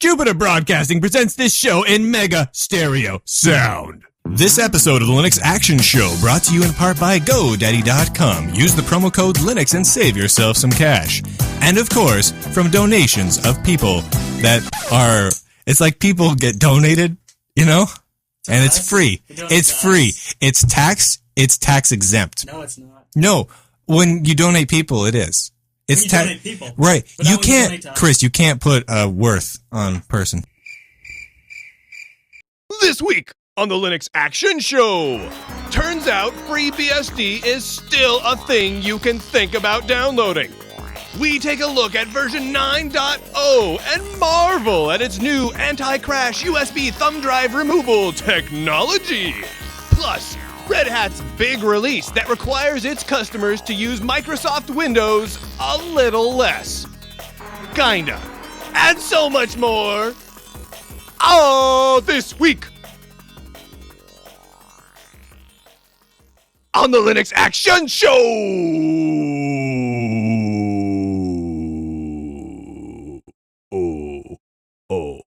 Jupiter Broadcasting presents this show in mega stereo sound. This episode of the Linux Action Show brought to you in part by GoDaddy.com. Use the promo code Linux and save yourself some cash. And of course, from donations of people that are, it's like people get donated, you know? And it's free. It's free. It's tax exempt. No, it's not. No, when you donate people, it is. It's donate people. Right. But You can't, Chris, you can't put a worth on person. This week on the Linux Action Show, turns out FreeBSD is still a thing you can think about downloading. We take a look at version 9.0 and marvel at its new anti-crash USB thumb drive removal technology. Plus, Red Hat's big release that requires its customers to use Microsoft Windows a little less. Kinda. And so much more. Oh, this week on the Linux Action Show. Oh.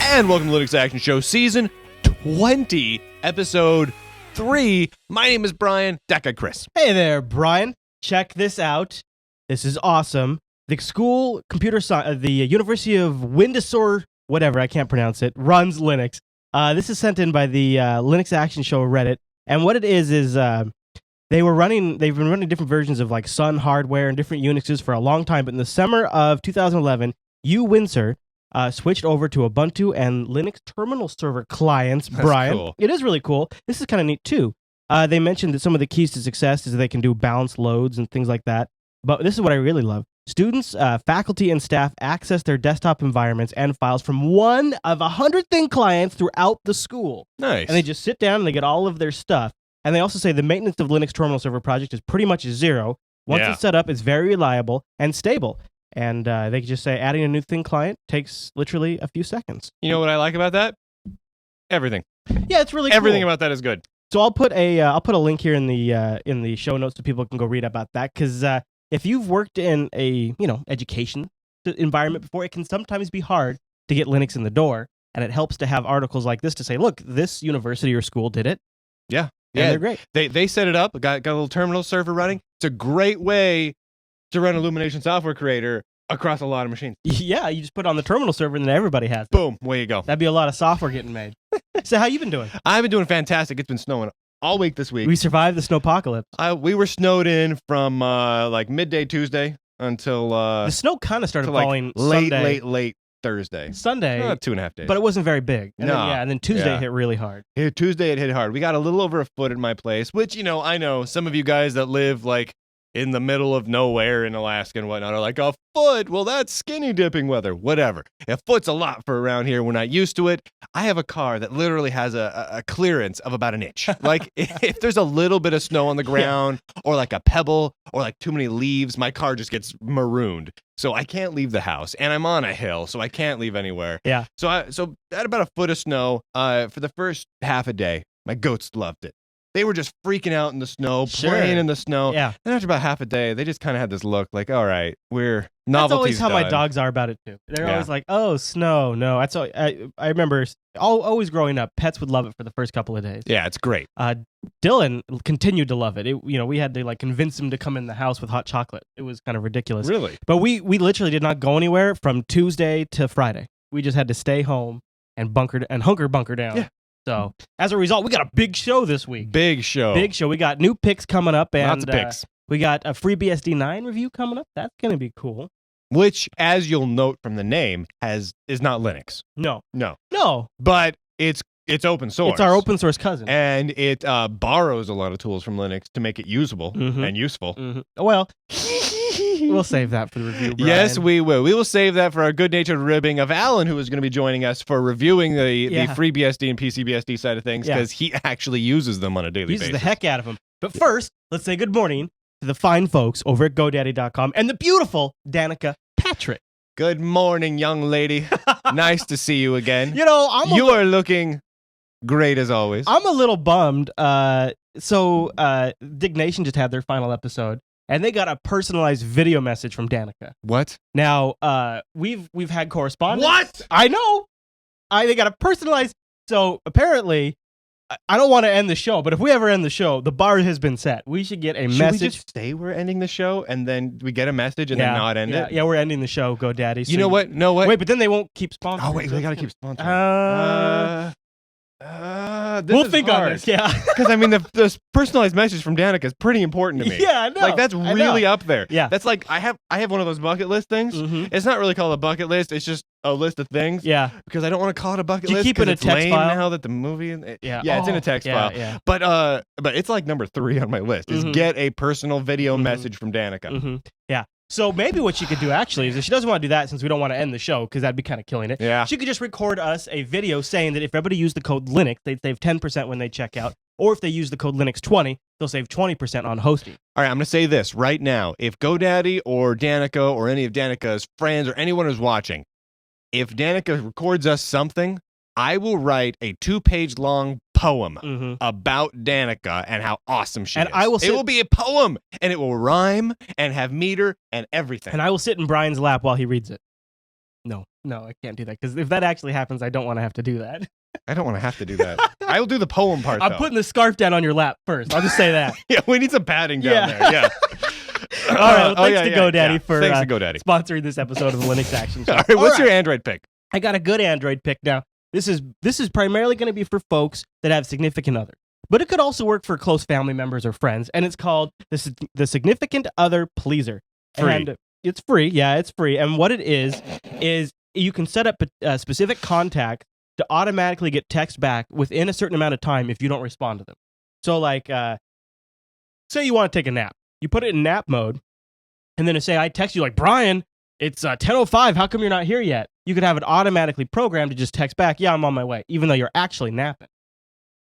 And welcome to Linux Action Show Season 20, Episode 3. My name is Brian, that guy Chris. Hey there, Brian. Check this out. This is awesome. The school computer science, the University of Windsor, whatever, I can't pronounce it, runs Linux. This is sent in by the Linux Action Show Reddit. And what it is they've been running different versions of like Sun hardware and different Unixes for a long time. But in the summer of 2011, Windsor switched over to Ubuntu and Linux terminal server clients, Brian. Cool. It is really cool. This is kind of neat, too. They mentioned that some of the keys to success is that they can do balanced loads and things like that. But this is what I really love. Students, faculty, and staff access their desktop environments and files from one of 100 thin clients throughout the school. Nice. And they just sit down and they get all of their stuff. And they also say the maintenance of Linux terminal server project is pretty much zero. Once it's set up, it's very reliable and stable. And they can just say adding a new thin client takes literally a few seconds. You know what I like about that? Everything. Yeah, it's really Everything cool. about that is good. So I'll put a link here in the show notes so people can go read about that. Because if you've worked in a education environment before, it can sometimes be hard to get Linux in the door, and it helps to have articles like this to say, look, this university or school did it. Yeah. And they're great. They set it up, got a little terminal server running. It's a great way to run Illumination Software Creator across a lot of machines. Yeah, you just put it on the terminal server and then everybody has it. Boom, way you go. That'd be a lot of software getting made. So how you been doing? I've been doing fantastic. It's been snowing all week this week. We survived the snowpocalypse. We were snowed in from like midday Tuesday until the snow kind of started like falling Sunday. late Thursday. Sunday, 2.5 days. but it wasn't very big. And No. then, and then Tuesday hit really hard. Tuesday it hit hard. We got a little over a foot in my place, which, I know some of you guys that live like in the middle of nowhere in Alaska and whatnot are like, a foot? Well, that's skinny dipping weather. Whatever. A foot's a lot for around here. We're not used to it. I have a car that literally has a clearance of about an inch. Like if there's a little bit of snow on the ground or like a pebble or like too many leaves, my car just gets marooned. So I can't leave the house, and I'm on a hill, so I can't leave anywhere. Yeah. So I had about a foot of snow for the first half a day. My goats loved it. They were just freaking out in the snow, playing in the snow. Yeah. Then after about half a day, they just kind of had this look like, all right, we're That's novelty's always how my done. dogs are about it too. They're always like, "Oh, snow, no." That's all. I remember always growing up, pets would love it for the first couple of days. Yeah, it's great. Dylan continued to love it. We had to like convince him to come in the house with hot chocolate. It was kind of ridiculous. Really? But we literally did not go anywhere from Tuesday to Friday. We just had to stay home and hunker bunker down. Yeah. So as a result, we got a big show this week. Big show. We got new picks coming up, and lots of picks. We got a FreeBSD 9 review coming up. That's gonna be cool. Which, as you'll note from the name, is not Linux. No. But it's open source. It's our open source cousin. And it borrows a lot of tools from Linux to make it usable and useful. Mm-hmm. Well, we'll save that for the review, Brian. Yes, we will. We will save that for our good-natured ribbing of Alan, who is going to be joining us for reviewing the FreeBSD and PC-BSD side of things, because he actually uses them on a daily basis. Uses the heck out of them. But first, let's say good morning to the fine folks over at GoDaddy.com and the beautiful Danica Patrick. Good morning, young lady. Nice to see you again. You know, you are looking Great as always. I'm a little bummed. So Dig Nation just had their final episode, and they got a personalized video message from Danica. What? Now, we've had correspondence. What? I know. They got a personalized. So apparently, I don't want to end the show, but if we ever end the show, the bar has been set. We should get a message. Should we just say we're ending the show and then we get a message and then not end it? Yeah, we're ending the show, GoDaddy. So you know what? No, wait. Wait, but then they won't keep sponsoring. Oh, wait, we got to keep sponsoring. We'll think on this, yeah. Because, I mean, the personalized message from Danica is pretty important to me. Yeah, I know. Like, that's really up there. Yeah. That's like, I have one of those bucket list things. Mm-hmm. It's not really called a bucket list. It's just a list of things. Yeah. Because I don't want to call it a bucket Do you list. keep it in a it's text lame file? now that the movie... Yeah. It's in a text file. Yeah. But it's like number 3 on my list is get a personal video message from Danica. Mm-hmm. Yeah. So maybe what she could do actually is if she doesn't want to do that since we don't want to end the show because that'd be kind of killing it. Yeah. She could just record us a video saying that if everybody used the code Linux, they'd save 10% when they check out. Or if they use the code Linux20, they'll save 20% on hosting. All right, I'm going to say this right now. If GoDaddy or Danica or any of Danica's friends or anyone who's watching, if Danica records us something, I will write a 2-page long poem about Danica and how awesome she is. It will be a poem, and it will rhyme and have meter and everything. And I will sit in Brian's lap while he reads it. No, I can't do that, because if that actually happens, I don't want to have to do that. I don't want to have to do that. I will do the poem part, I'm putting the scarf down on your lap first. I'll just say that. Yeah, we need some padding down there. Yeah. All right, well, thanks to GoDaddy for thanks to GoDaddy. sponsoring this episode of the Linux Action Show. All right, what's your Android pick? I got a good Android pick now. This is primarily going to be for folks that have significant others, but it could also work for close family members or friends, and it's called the Significant Other Pleaser. Free. And it's free. Yeah, it's free. And what it is you can set up specific contacts to automatically get text back within a certain amount of time if you don't respond to them. So, like, say you want to take a nap. You put it in nap mode, and then to say I text you like, Brian, it's 10:05. How come you're not here yet? You could have it automatically programmed to just text back, yeah, I'm on my way, even though you're actually napping.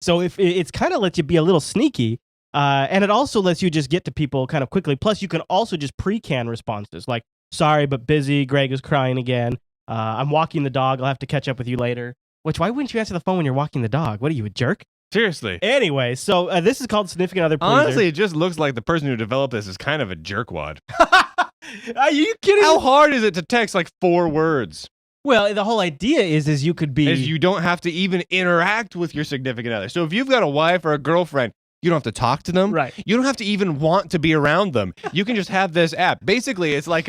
So if it's kind of lets you be a little sneaky, and it also lets you just get to people kind of quickly. Plus, you can also just pre-can responses like, sorry, but busy. Greg is crying again. I'm walking the dog. I'll have to catch up with you later. Why wouldn't you answer the phone when you're walking the dog? What are you, a jerk? Seriously. Anyway, so this is called Significant Other Pleaser. Honestly, it just looks like the person who developed this is kind of a jerkwad. Are you kidding? How hard is it to text like 4 words? Well, the whole idea is you could be... Is you don't have to even interact with your significant other. So if you've got a wife or a girlfriend, you don't have to talk to them. Right. You don't have to even want to be around them. You can just have this app. Basically, it's like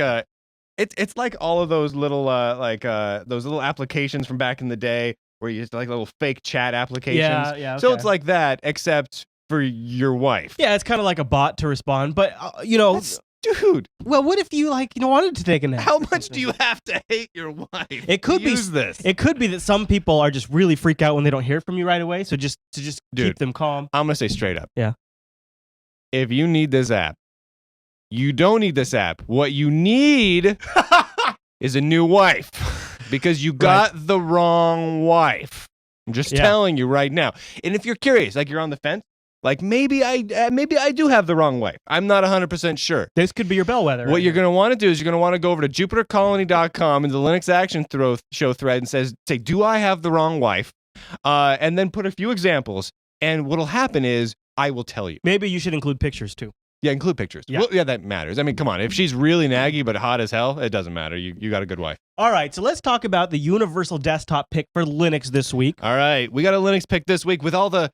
it's like all of those little those little applications from back in the day where you just like little fake chat applications. Yeah. So Okay. it's like that, except for your wife. Yeah, it's kind of like a bot to respond, but Dude, well, what if you wanted to take a nap? how much do you have to hate your wife? It could to use this. It could be that some people are just really freak out when they don't hear from you right away. So just keep them calm. I'm gonna say straight up. Yeah. If you need this app, you don't need this app. What you need is a new wife because you got the wrong wife. I'm just telling you right now. And if you're curious, like you're on the fence, like maybe I do have the wrong wife. I'm not 100% sure. This could be your bellwether. What you're going to want to do is you're going to want to go over to jupitercolony.com in the Linux Action Show thread and say, do I have the wrong wife? And then put a few examples. And what'll happen is I will tell you. Maybe you should include pictures too. Yeah, include pictures. Yeah. Well, yeah, that matters. I mean, come on. If she's really naggy but hot as hell, it doesn't matter. You got a good wife. All right, so let's talk about the universal desktop pick for Linux this week. All right, we got a Linux pick this week with all the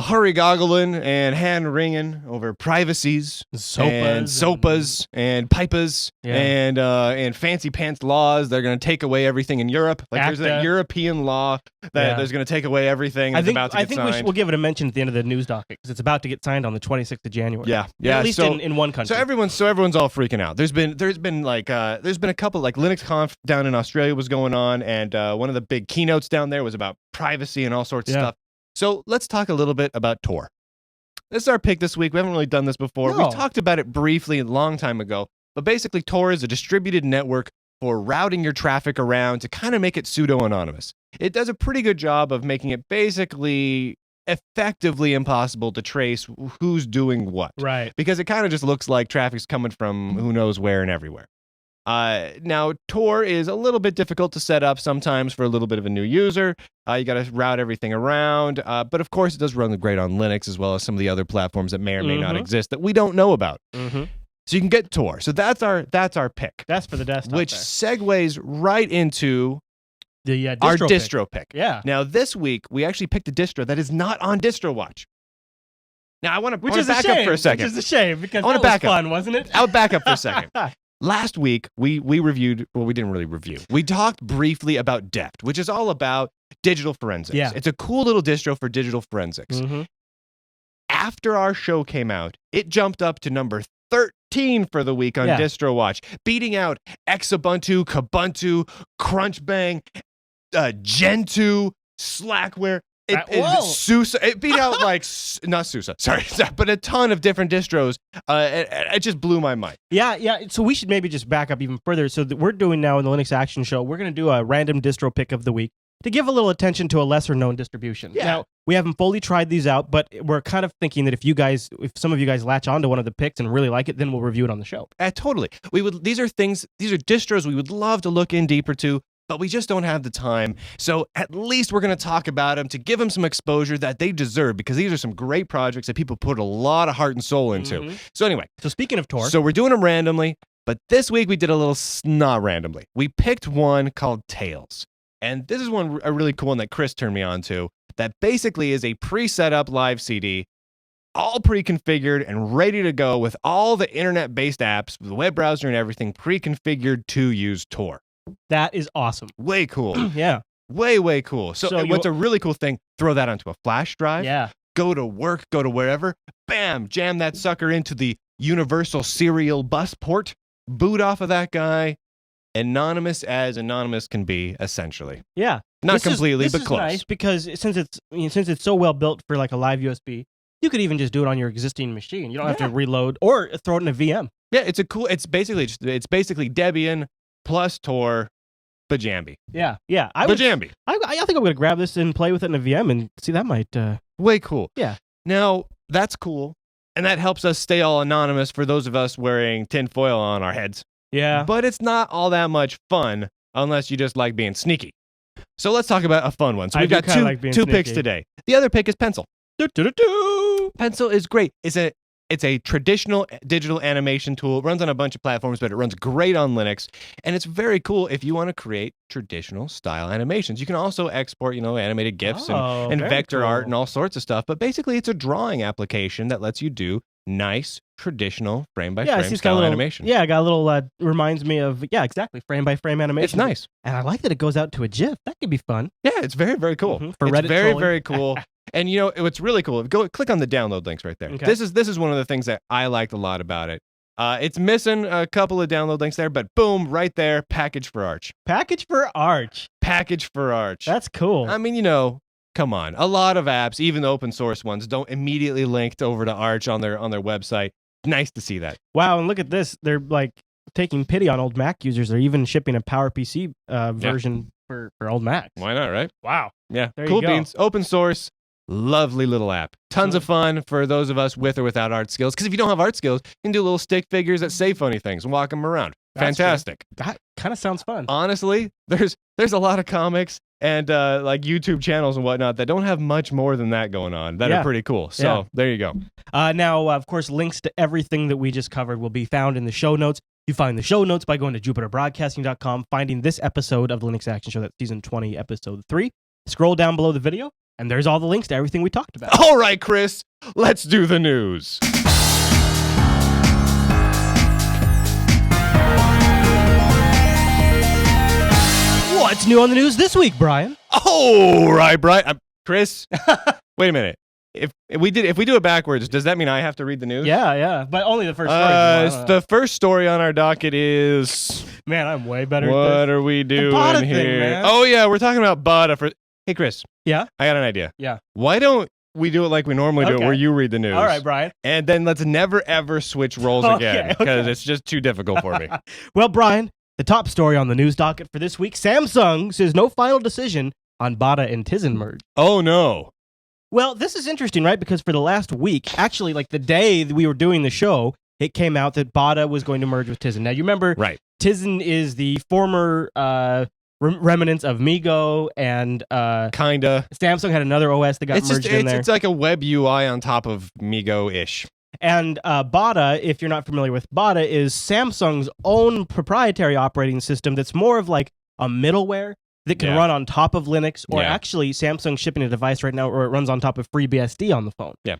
hurry-goggling and hand-wringing over privacies and SOPAs and PIPAs and fancy pants laws. They're going to take away everything in Europe. Like there's that European law that there's going to take away everything that's about to get signed. I think we'll give it a mention at the end of the news docket because it's about to get signed on the 26th of January. Yeah. At least in one country. So everyone's all freaking out. There's been a couple, like LinuxConf down in Australia was going on, and one of the big keynotes down there was about privacy and all sorts of stuff. So let's talk a little bit about Tor. This is our pick this week. We haven't really done this before. No. We talked about it briefly a long time ago. But basically, Tor is a distributed network for routing your traffic around to kind of make it pseudo-anonymous. It does a pretty good job of making it basically effectively impossible to trace who's doing what. Right. Because it kind of just looks like traffic's coming from who knows where and everywhere. Now, Tor is a little bit difficult to set up sometimes for a little bit of a new user. You got to route everything around. But of course, it does run great on Linux as well as some of the other platforms that may or may not exist that we don't know about. So you can get Tor. So that's our pick. That's for the desktop. Which segues right into the our distro pick. Yeah. Now, this week, we actually picked a distro that is not on DistroWatch. Now, I want to back up for a second. Which is a shame, because that was fun, wasn't it? I'll back up for a second. Last week, we reviewed, well, we didn't really review. We talked briefly about Deft, which is all about digital forensics. Yeah. It's a cool little distro for digital forensics. After our show came out, it jumped up to number 13 for the week on DistroWatch, beating out Xubuntu, Kubuntu, Crunchbang, Gentoo, Slackware. SUSE. It beat out not SUSE, sorry, but a ton of different distros. It just blew my mind. Yeah. So we should maybe just back up even further. So we're doing now in the Linux Action Show, we're going to do a random distro pick of the week to give a little attention to a lesser known distribution. Yeah. Now, we haven't fully tried these out, but we're kind of thinking that if some of you guys latch onto one of the picks and really like it, then we'll review it on the show. Totally. These are distros we would love to look in deeper to, but we just don't have the time. So at least we're going to talk about them to give them some exposure that they deserve, because these are some great projects that people put a lot of heart and soul into. So anyway. So speaking of Tor. So we're doing them randomly, but this week we did a little not randomly. We picked one called Tails. And this is a really cool one that Chris turned me on to, that basically is a pre-set up live CD, all pre-configured and ready to go with all the internet-based apps, the web browser and everything pre-configured to use Tor. That is awesome. Way cool. Yeah. Way cool. So what's a really cool thing, throw that onto a flash drive. Yeah. Go to work, go to wherever. Bam, jam that sucker into the universal serial bus port. Boot off of that guy. Anonymous as anonymous can be, essentially. Yeah. Not completely, but close. This is nice because since it's so well built for like a live USB, you could even just do it on your existing machine. You don't have to reload or throw it in a VM. Yeah, it's basically Debian plus Tor, Bajambi. Yeah. Bajambi. I think I'm going to grab this and play with it in a VM and see, that might... Way cool. Yeah. Now, that's cool, and that helps us stay all anonymous for those of us wearing tinfoil on our heads. Yeah. But it's not all that much fun unless you just like being sneaky. So let's talk about a fun one. So we've got two picks today. The other pick is Pencil. Pencil is great. It's a traditional digital animation tool. It runs on a bunch of platforms, but it runs great on Linux. And it's very cool if you want to create traditional style animations. You can also export, animated GIFs and vector art and all sorts of stuff. But basically, it's a drawing application that lets you do nice, traditional frame-by-frame style animation. Yeah, I got a little, reminds me of, exactly, frame-by-frame animation. It's nice. And I like that it goes out to a GIF. That could be fun. Yeah, it's very, very cool. For Reddit very, trolling. very cool. And what's really cool, click on the download links right there. Okay. This is one of the things that I liked a lot about it. It's missing a couple of download links there, but boom, right there, package for Arch. Package for Arch. That's cool. I mean, come on. A lot of apps, even the open source ones, don't immediately link over to Arch on their website. Nice to see that. Wow, and look at this. They're like taking pity on old Mac users. They're even shipping a PowerPC version for old Macs. Why not, right? Wow. Yeah, there cool you go. beans. Open source. Lovely little app. Tons of fun for those of us with or without art skills. Because if you don't have art skills, you can do little stick figures that say funny things and walk them around. That's Fantastic. True. That kind of sounds fun. Honestly, there's a lot of comics and like YouTube channels and whatnot that don't have much more than that going on that are pretty cool. So there you go. Now, of course, links to everything that we just covered will be found in the show notes. You find the show notes by going to jupiterbroadcasting.com, finding this episode of the Linux Action Show, that's season 20, episode 3. Scroll down below the video, and there's all the links to everything we talked about. All right, Chris, let's do the news. What's new on the news this week, Brian? All right, Brian. Chris, wait a minute. If we do it backwards, does that mean I have to read the news? Yeah, but only the first story. The first story on our docket is... Man, I'm way better What at this. are we doing Bada here? thing, man. Oh, yeah, we're talking about Bada for... Hey, Chris. Yeah? I got an idea. Yeah. Why don't we do it like we normally do it, where you read the news? All right, Brian. And then let's never, ever switch roles again, because it's just too difficult for me. Well, Brian, the top story on the news docket for this week, Samsung says no final decision on Bada and Tizen merge. Oh, no. Well, this is interesting, right? Because for the last week, actually, like the day that we were doing the show, it came out that Bada was going to merge with Tizen. Now, you remember, right. Tizen is the former remnants of MeeGo, and Kinda. Samsung had another OS that got merged in there. It's like a web UI on top of MeeGo-ish. And Bada, if you're not familiar with Bada, is Samsung's own proprietary operating system that's more of like a middleware that can run on top of Linux, or actually Samsung's shipping a device right now where it runs on top of FreeBSD on the phone. Yeah.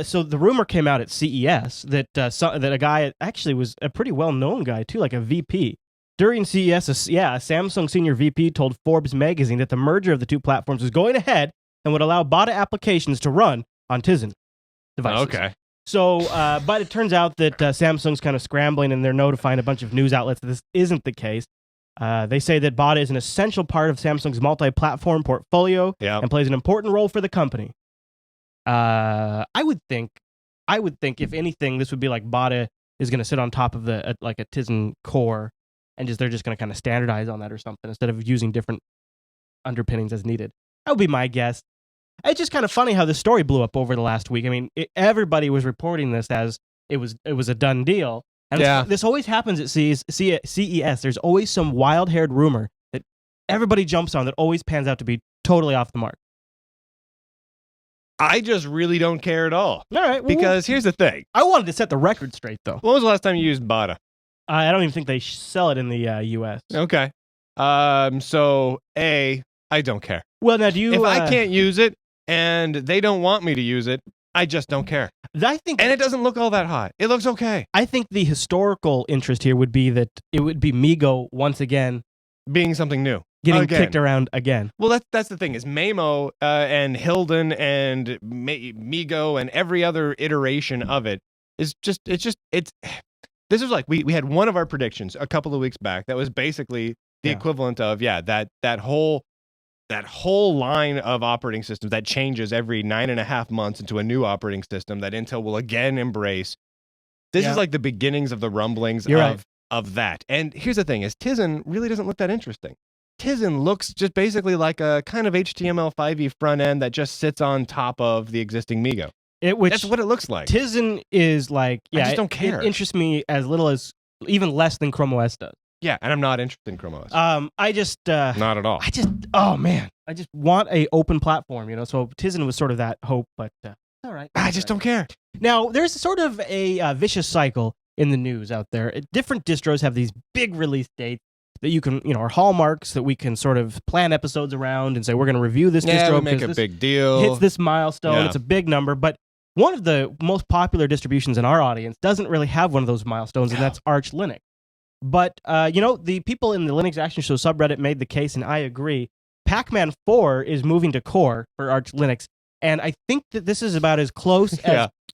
So the rumor came out at CES that that a guy actually was a pretty well-known guy too, like a VP. During CES, a Samsung senior VP told Forbes magazine that the merger of the two platforms was going ahead and would allow Bada applications to run on Tizen devices. Okay. So, but it turns out that Samsung's kind of scrambling, and they're notifying a bunch of news outlets that this isn't the case. They say that Bada is an essential part of Samsung's multi-platform portfolio and plays an important role for the company. I would think if anything, this would be like Bada is going to sit on top of like a Tizen core, and they're just going to kind of standardize on that or something instead of using different underpinnings as needed. That would be my guess. It's just kind of funny how this story blew up over the last week. I mean, everybody was reporting this as it was a done deal. And this always happens at CES. There's always some wild-haired rumor that everybody jumps on that always pans out to be totally off the mark. I just really don't care at all. All right. Well, because here's the thing. I wanted to set the record straight, though. When was the last time you used Bada? I don't even think they sell it in the U.S. Okay. So, I don't care. Well, now do you... If I can't use it and they don't want me to use it, I just don't care. And it doesn't look all that hot. It looks okay. I think the historical interest here would be that it would be MeeGo once again being something new, getting kicked around again. Well, that's the thing is Maemo and Hilden and MeeGo and every other iteration of it is just it's. This is like we had one of our predictions a couple of weeks back that was basically the equivalent of that whole line of operating systems that changes every 9.5 months into a new operating system that Intel will again embrace. This is like the beginnings of the rumblings of that. And here's the thing is Tizen really doesn't look that interesting. Tizen looks just basically like a kind of HTML5e front end that just sits on top of the existing MeeGo. That's what it looks like. Tizen is like, I just don't care. It interests me as little as, even less than Chrome OS does. Yeah, and I'm not interested in Chrome OS. I just... not at all. I just want a open platform, so Tizen was sort of that hope, but all right. I just don't care. Now, there's sort of a vicious cycle in the news out there. Different distros have these big release dates that you can, are hallmarks that we can sort of plan episodes around and say, we're going to review this distro. We make a big deal. Hits this milestone. It's a big number, but one of the most popular distributions in our audience doesn't really have one of those milestones, and that's Arch Linux. But, the people in the Linux Action Show subreddit made the case, and I agree. Pac-Man 4 is moving to core for Arch Linux, and I think that this is about as close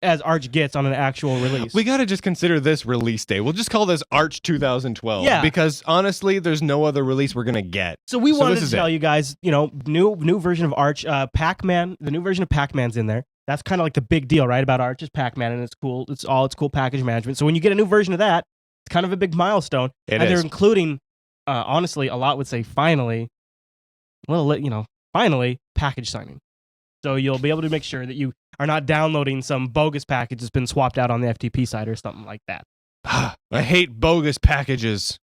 as Arch gets on an actual release. We got to just consider this release day. We'll just call this Arch 2012. Because, honestly, there's no other release we're going to get. So we wanted to tell you guys, new version of Arch. Pac-Man, the new version of Pac-Man's in there. That's kind of like the big deal, right, about Arch is Pac-Man, and it's cool. It's cool package management. So when you get a new version of that, it's kind of a big milestone. They're including, honestly, a lot would say finally, finally, package signing. So you'll be able to make sure that you are not downloading some bogus package that's been swapped out on the FTP site or something like that. I hate bogus packages.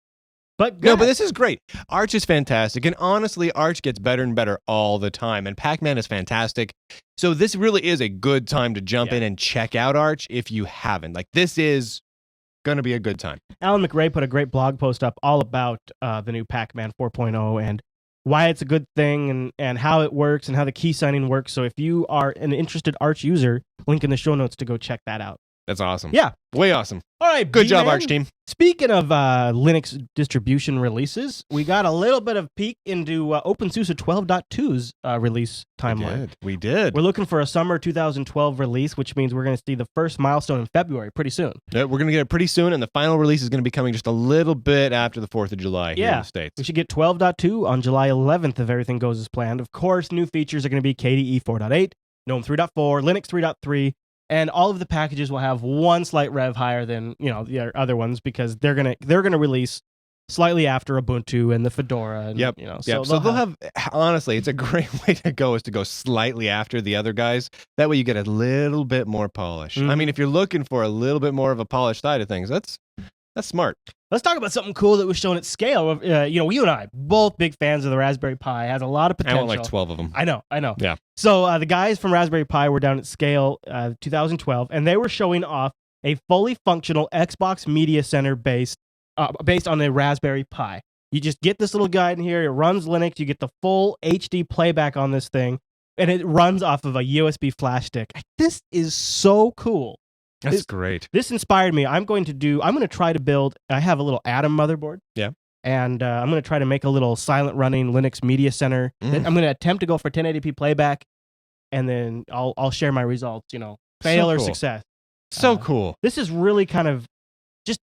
But this is great. Arch is fantastic. And honestly, Arch gets better and better all the time. And Pac-Man is fantastic. So this really is a good time to jump in and check out Arch if you haven't. This is going to be a good time. Alan McRae put a great blog post up all about the new Pac-Man 4.0 and why it's a good thing and how it works and how the key signing works. So if you are an interested Arch user, link in the show notes to go check that out. That's awesome. Yeah. Way awesome. All right. Good job, Arch team. Speaking of Linux distribution releases, we got a little bit of peek into OpenSUSE 12.2's release timeline. We did. We're looking for a summer 2012 release, which means we're going to see the first milestone in February pretty soon. Yeah, we're going to get it pretty soon, and the final release is going to be coming just a little bit after the 4th of July here in the States. We should get 12.2 on July 11th if everything goes as planned. Of course, new features are going to be KDE 4.8, GNOME 3.4, Linux 3.3, and all of the packages will have one slight rev higher than the other ones because they're gonna release slightly after Ubuntu and the Fedora. And, So they'll have honestly, it's a great way to go is to go slightly after the other guys. That way you get a little bit more polish. I mean, if you're looking for a little bit more of a polished side of things, that's smart. Let's talk about something cool that was shown at scale. You and I, both big fans of the Raspberry Pi. It has a lot of potential. I want like 12 of them. I know. Yeah. So the guys from Raspberry Pi were down at Scale 2012, and they were showing off a fully functional Xbox Media Center based on a Raspberry Pi. You just get this little guy in here. It runs Linux. You get the full HD playback on this thing, and it runs off of a USB flash stick. This is so cool. That's great. This inspired me. I'm going to try to build. I have a little Atom motherboard. Yeah. And I'm going to try to make a little silent running Linux Media Center. I'm going to attempt to go for 1080p playback, and then I'll share my results. Fail or success. So cool. This is really kind of just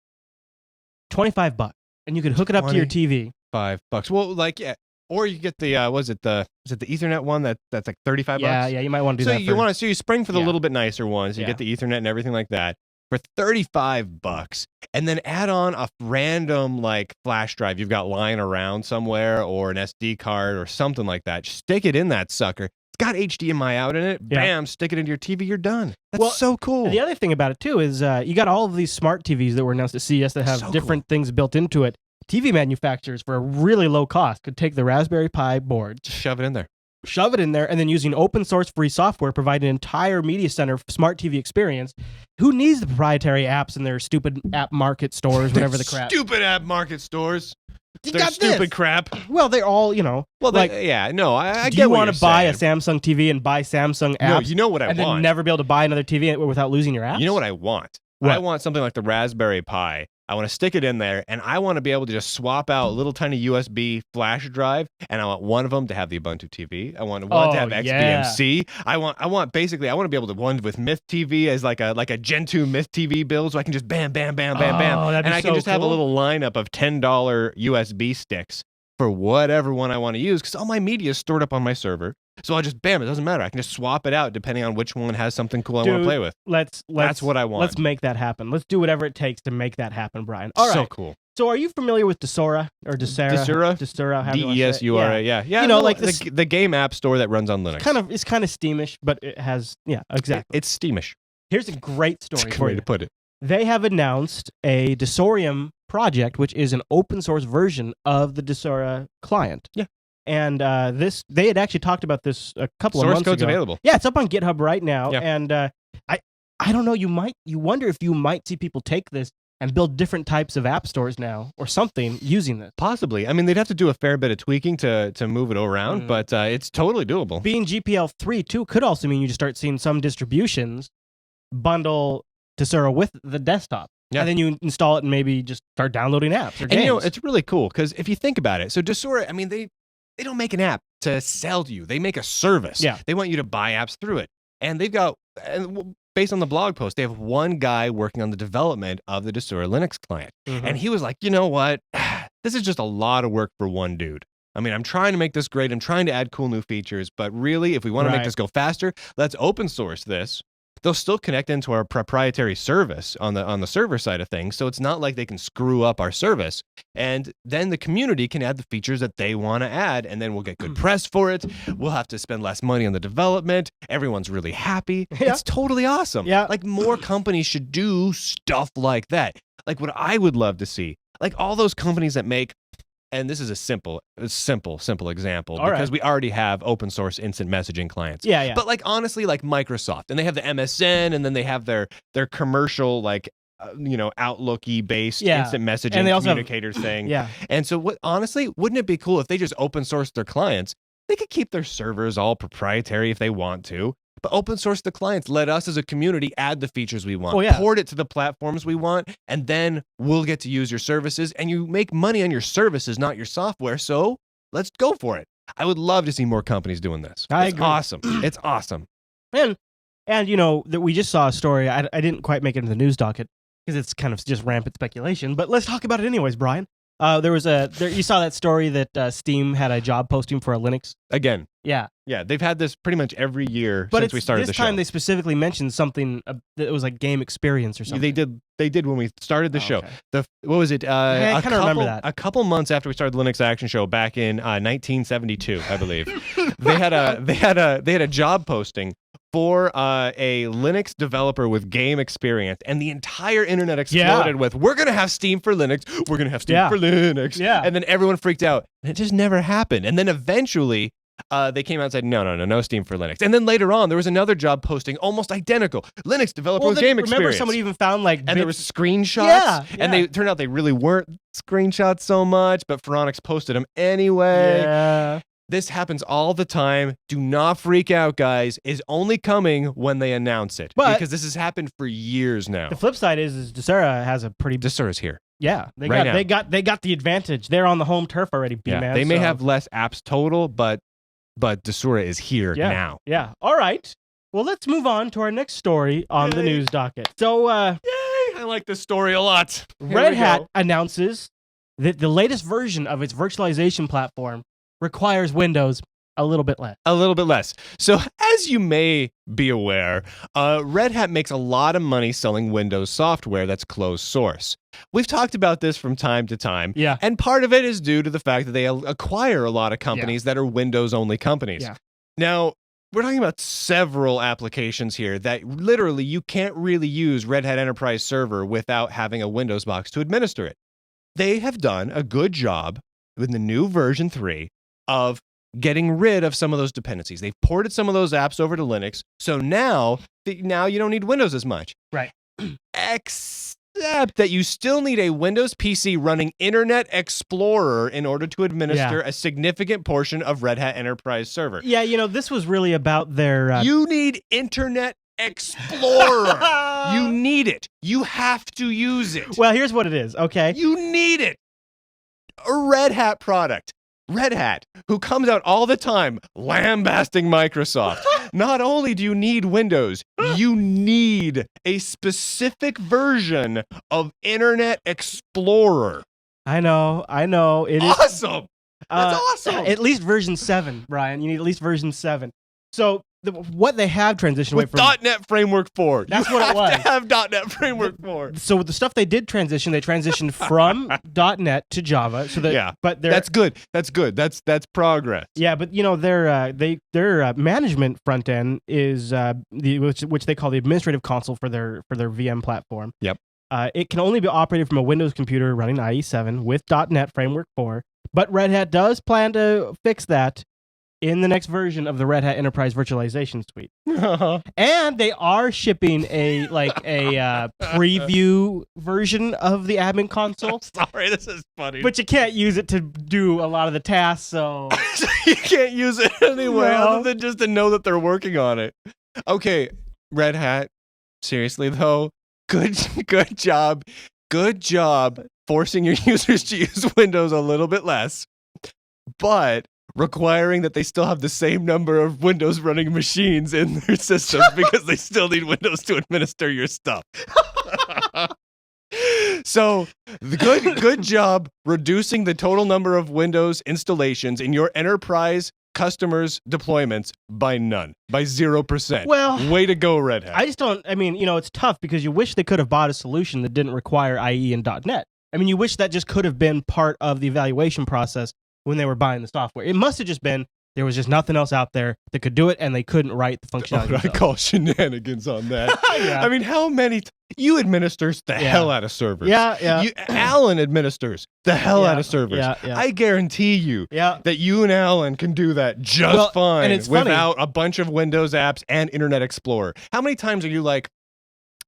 $25, and you can hook it up to your TV. $5. Well, or you get the the Ethernet one that's like $35? Yeah, you might want to do that. So you spring for the little bit nicer ones. You get the Ethernet and everything like that for $35, and then add on a random like flash drive you've got lying around somewhere, or an SD card or something like that. Just stick it in that sucker. It's got HDMI out in it. Bam, stick it into your TV. You're done. That's so cool. The other thing about it too is you got all of these smart TVs that were announced at CES that have different things built into it. TV manufacturers, for a really low cost, could take the Raspberry Pi board, just shove it in there, and then using open source free software, provide an entire media center smart TV experience. Who needs the proprietary apps in their stupid app market stores, whatever the crap? Stupid app market stores. They're stupid crap. Well, they're all, Well, I get what do you want to buy saying. a Samsung TV and buy Samsung apps? No, you know what I want. And then never be able to buy another TV without losing your apps? You know what I want? What? I want something like the Raspberry Pi. I want to stick it in there, and I want to be able to just swap out a little tiny USB flash drive, and I want one of them to have the Ubuntu TV. I want one to have XBMC. I want to be able to one with Myth TV as like a Gen 2 Myth TV build, so I can just bam, and I can just have a little lineup of $10 USB sticks for whatever one I want to use, because all my media is stored up on my server. So I'll just, it doesn't matter. I can just swap it out depending on which one has something cool I want to play with. That's what I want. Let's make that happen. Let's do whatever it takes to make that happen, Brian. All right. So cool. So are you familiar with Desura or Desura? Desura. DESURA. Yeah. Like the game app store that runs on Linux. It's kind of Steamish, but it has, exactly. It's Steamish. Here's a great story That's a good way to put it. They have announced a Desorium project, which is an open source version of the Desura client. Yeah. And they had actually talked about this a couple of months ago. Source code's available. Yeah, it's up on GitHub right now. Yeah. And I don't know, you wonder if you might see people take this and build different types of app stores now or something using this. Possibly. I mean, they'd have to do a fair bit of tweaking to move it around, but it's totally doable. Being GPL3 too could also mean you just start seeing some distributions bundle Desura with the desktop. Yeah. And then you install it and maybe just start downloading apps or games. And it's really cool because if you think about it, so Desura, I mean, they don't make an app to sell to you. They make a service. Yeah. They want you to buy apps through it. And they've got, based on the blog post, they have one guy working on the development of the Desura Linux client. Mm-hmm. And he was like, you know what? This is just a lot of work for one dude. I mean, I'm trying to make this great. I'm trying to add cool new features. But really, if we want to make this go faster, let's open source this. They'll still connect into our proprietary service on the server side of things, so it's not like they can screw up our service. And then the community can add the features that they want to add, and then we'll get good press for it. We'll have to spend less money on the development. Everyone's really happy. Yeah. It's totally awesome. Yeah. Like, more companies should do stuff like that. Like, what I would love to see, like all those companies that make, and this is a simple example because we already have open source instant messaging clients. Yeah. But like honestly, like Microsoft, and they have the MSN, and then they have their commercial Outlook-y based instant messaging and they also communicator thing. Yeah. And so honestly, wouldn't it be cool if they just open sourced their clients? They could keep their servers all proprietary if they want to. But open source the clients. Let us as a community add the features we want. Port it to the platforms we want, and then we'll get to use your services. And you make money on your services, not your software. So let's go for it. I would love to see more companies doing this. I agree. Awesome. It's awesome. And that we just saw a story. I didn't quite make it into the news docket because it's kind of just rampant speculation. But let's talk about it anyways, Brian. You saw that story that Steam had a job posting for a Linux. Again. Yeah. Yeah, they've had this pretty much every year since we started the show. This time they specifically mentioned something that was like game experience or something. They did when we started the show. Okay. What was it? I kind of remember that. A couple months after we started the Linux Action Show back in 1972, I believe. they had a job posting for a Linux developer with game experience, and the entire internet exploded with, we're going to have Steam for Linux, we're going to have Steam for Linux. Yeah. And then everyone freaked out. And it just never happened. And then eventually, they came out and said, no Steam for Linux. And then later on, there was another job posting almost identical. Linux developer with game experience. Remember somebody even found and there was screenshots. And they turned out they really weren't screenshots so much, but Phoronix posted them anyway. Yeah. This happens all the time. Do not freak out, guys. It's only coming when they announce it. But because this has happened for years now. The flip side is Desura has a pretty... Desura's here. Yeah, they got the advantage. They're on the home turf already, B-Man. They may have less apps total, but Desura is here now. Yeah. All right. Well, let's move on to our next story on the news docket. So, yay! I like this story a lot. Red Hat announces that the latest version of its virtualization platform requires Windows a little bit less. A little bit less. So, as you may be aware, Red Hat makes a lot of money selling Windows software that's closed source. We've talked about this from time to time. Yeah. And part of it is due to the fact that they acquire a lot of companies that are Windows-only companies. Yeah. Now, we're talking about several applications here that literally you can't really use Red Hat Enterprise Server without having a Windows box to administer it. They have done a good job with the new version 3 of getting rid of some of those dependencies. They've ported some of those apps over to Linux, so now you don't need Windows as much. Right. Except that you still need a Windows PC running Internet Explorer in order to administer a significant portion of Red Hat Enterprise Server. Yeah, this was really about their... You need Internet Explorer. You need it. You have to use it. Well, here's what it is, okay? You need it. A Red Hat product. Red Hat, who comes out all the time lambasting Microsoft. Not only do you need Windows, you need a specific version of Internet Explorer. I know. It is awesome. That's awesome. At least version 7, Brian. You need at least version 7. So what they have transitioned away from... .NET Framework 4. That's what it was. You have to have .NET Framework 4. So the stuff they did transition, they transitioned from .NET to Java. So but that's good. That's good. That's progress. Yeah, but their management front end is which they call the administrative console for their VM platform. Yep. It can only be operated from a Windows computer running IE7 with .NET Framework 4. But Red Hat does plan to fix that in the next version of the Red Hat Enterprise Virtualization Suite. And they are shipping a preview version of the admin console. Sorry, this is funny. But you can't use it to do a lot of the tasks, so... You can't use it anyway, other than just to know that they're working on it. Okay, Red Hat, seriously though, good job. Good job forcing your users to use Windows a little bit less, but requiring that they still have the same number of Windows running machines in their systems because they still need Windows to administer your stuff. So, good job reducing the total number of Windows installations in your enterprise customers' deployments by 0%. Well, way to go, Red Hat. I just don't, it's tough because you wish they could have bought a solution that didn't require IE and .NET. You wish that just could have been part of the evaluation process when they were buying the software. It must have just been there was just nothing else out there that could do it, and they couldn't write the functionality. I call shenanigans on that. Yeah. How many... You administers the hell out of servers. Yeah. Alan administers the hell out of servers. Yeah. I guarantee you that you and Alan can do that just fine and it's without funny. a bunch of Windows apps and Internet Explorer. How many times are you like,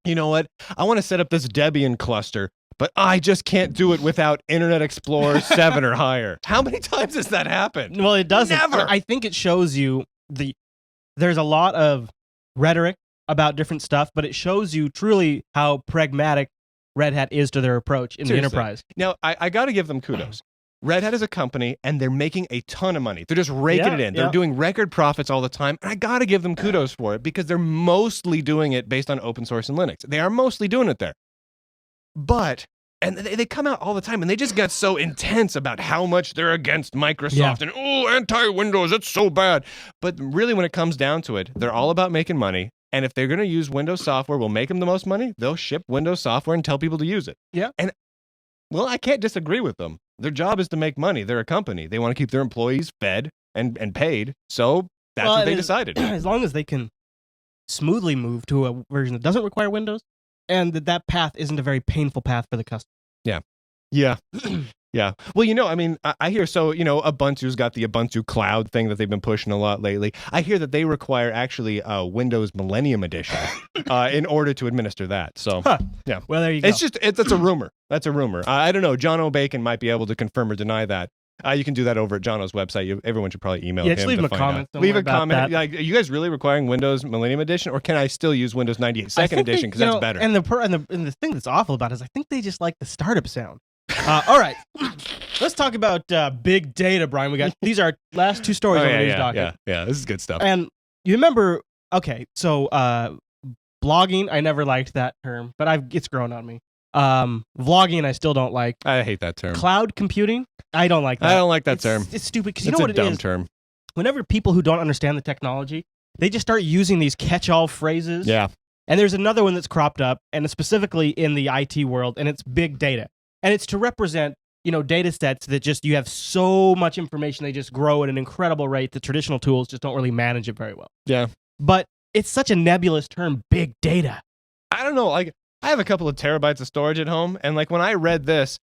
you know what? I want to set up this Debian cluster, but I just can't do it without Internet Explorer 7 or higher. How many times has that happened? Well, it doesn't. Never. I think it shows you there's a lot of rhetoric about different stuff, but it shows you truly how pragmatic Red Hat is to their approach in the enterprise. Now, I got to give them kudos. Red Hat is a company, and they're making a ton of money. They're just raking it in. They're doing record profits all the time, and I got to give them kudos for it because they're mostly doing it based on open source and Linux. They are mostly doing it there. But, and they come out all the time, and they just get so intense about how much they're against Microsoft and, anti-Windows, it's so bad. But really, when it comes down to it, they're all about making money. And if they're going to use Windows software, will make them the most money, they'll ship Windows software and tell people to use it. Yeah. And, well, I can't disagree with them. Their job is to make money. They're a company. They want to keep their employees fed and paid. So that's what they decided. As long as they can smoothly move to a version that doesn't require Windows, and that path isn't a very painful path for the customer. Yeah. Yeah. Well, I hear Ubuntu's got the Ubuntu Cloud thing that they've been pushing a lot lately. I hear that they require actually Windows Millennium Edition in order to administer that. So, yeah. Well, there you go. That's a rumor. That's a rumor. I don't know. John O'Bacon might be able to confirm or deny that. You can do that over at John O's website. Everyone should probably email him. Just leave him a comment. Leave a comment. Like, are you guys really requiring Windows Millennium Edition, or can I still use Windows 98 Second Edition because that's better? And the thing that's awful about it is I think they just like the startup sound. All right, let's talk about big data, Brian. We got these are last two stories on the news docket. Yeah. This is good stuff. And you remember? Okay, so blogging. I never liked that term, but it's grown on me. Vlogging, I still don't like. I hate that term. Cloud computing, I don't like that. I don't like that term. It's stupid because you know what it is. It's a dumb term. Whenever people who don't understand the technology, they just start using these catch-all phrases. Yeah. And there's another one that's cropped up, and it's specifically in the IT world, and it's big data. And it's to represent, data sets that just, you have so much information, they just grow at an incredible rate. The traditional tools just don't really manage it very well. Yeah. But it's such a nebulous term, big data. I don't know. Like, I have a couple of terabytes of storage at home, and like when I read this,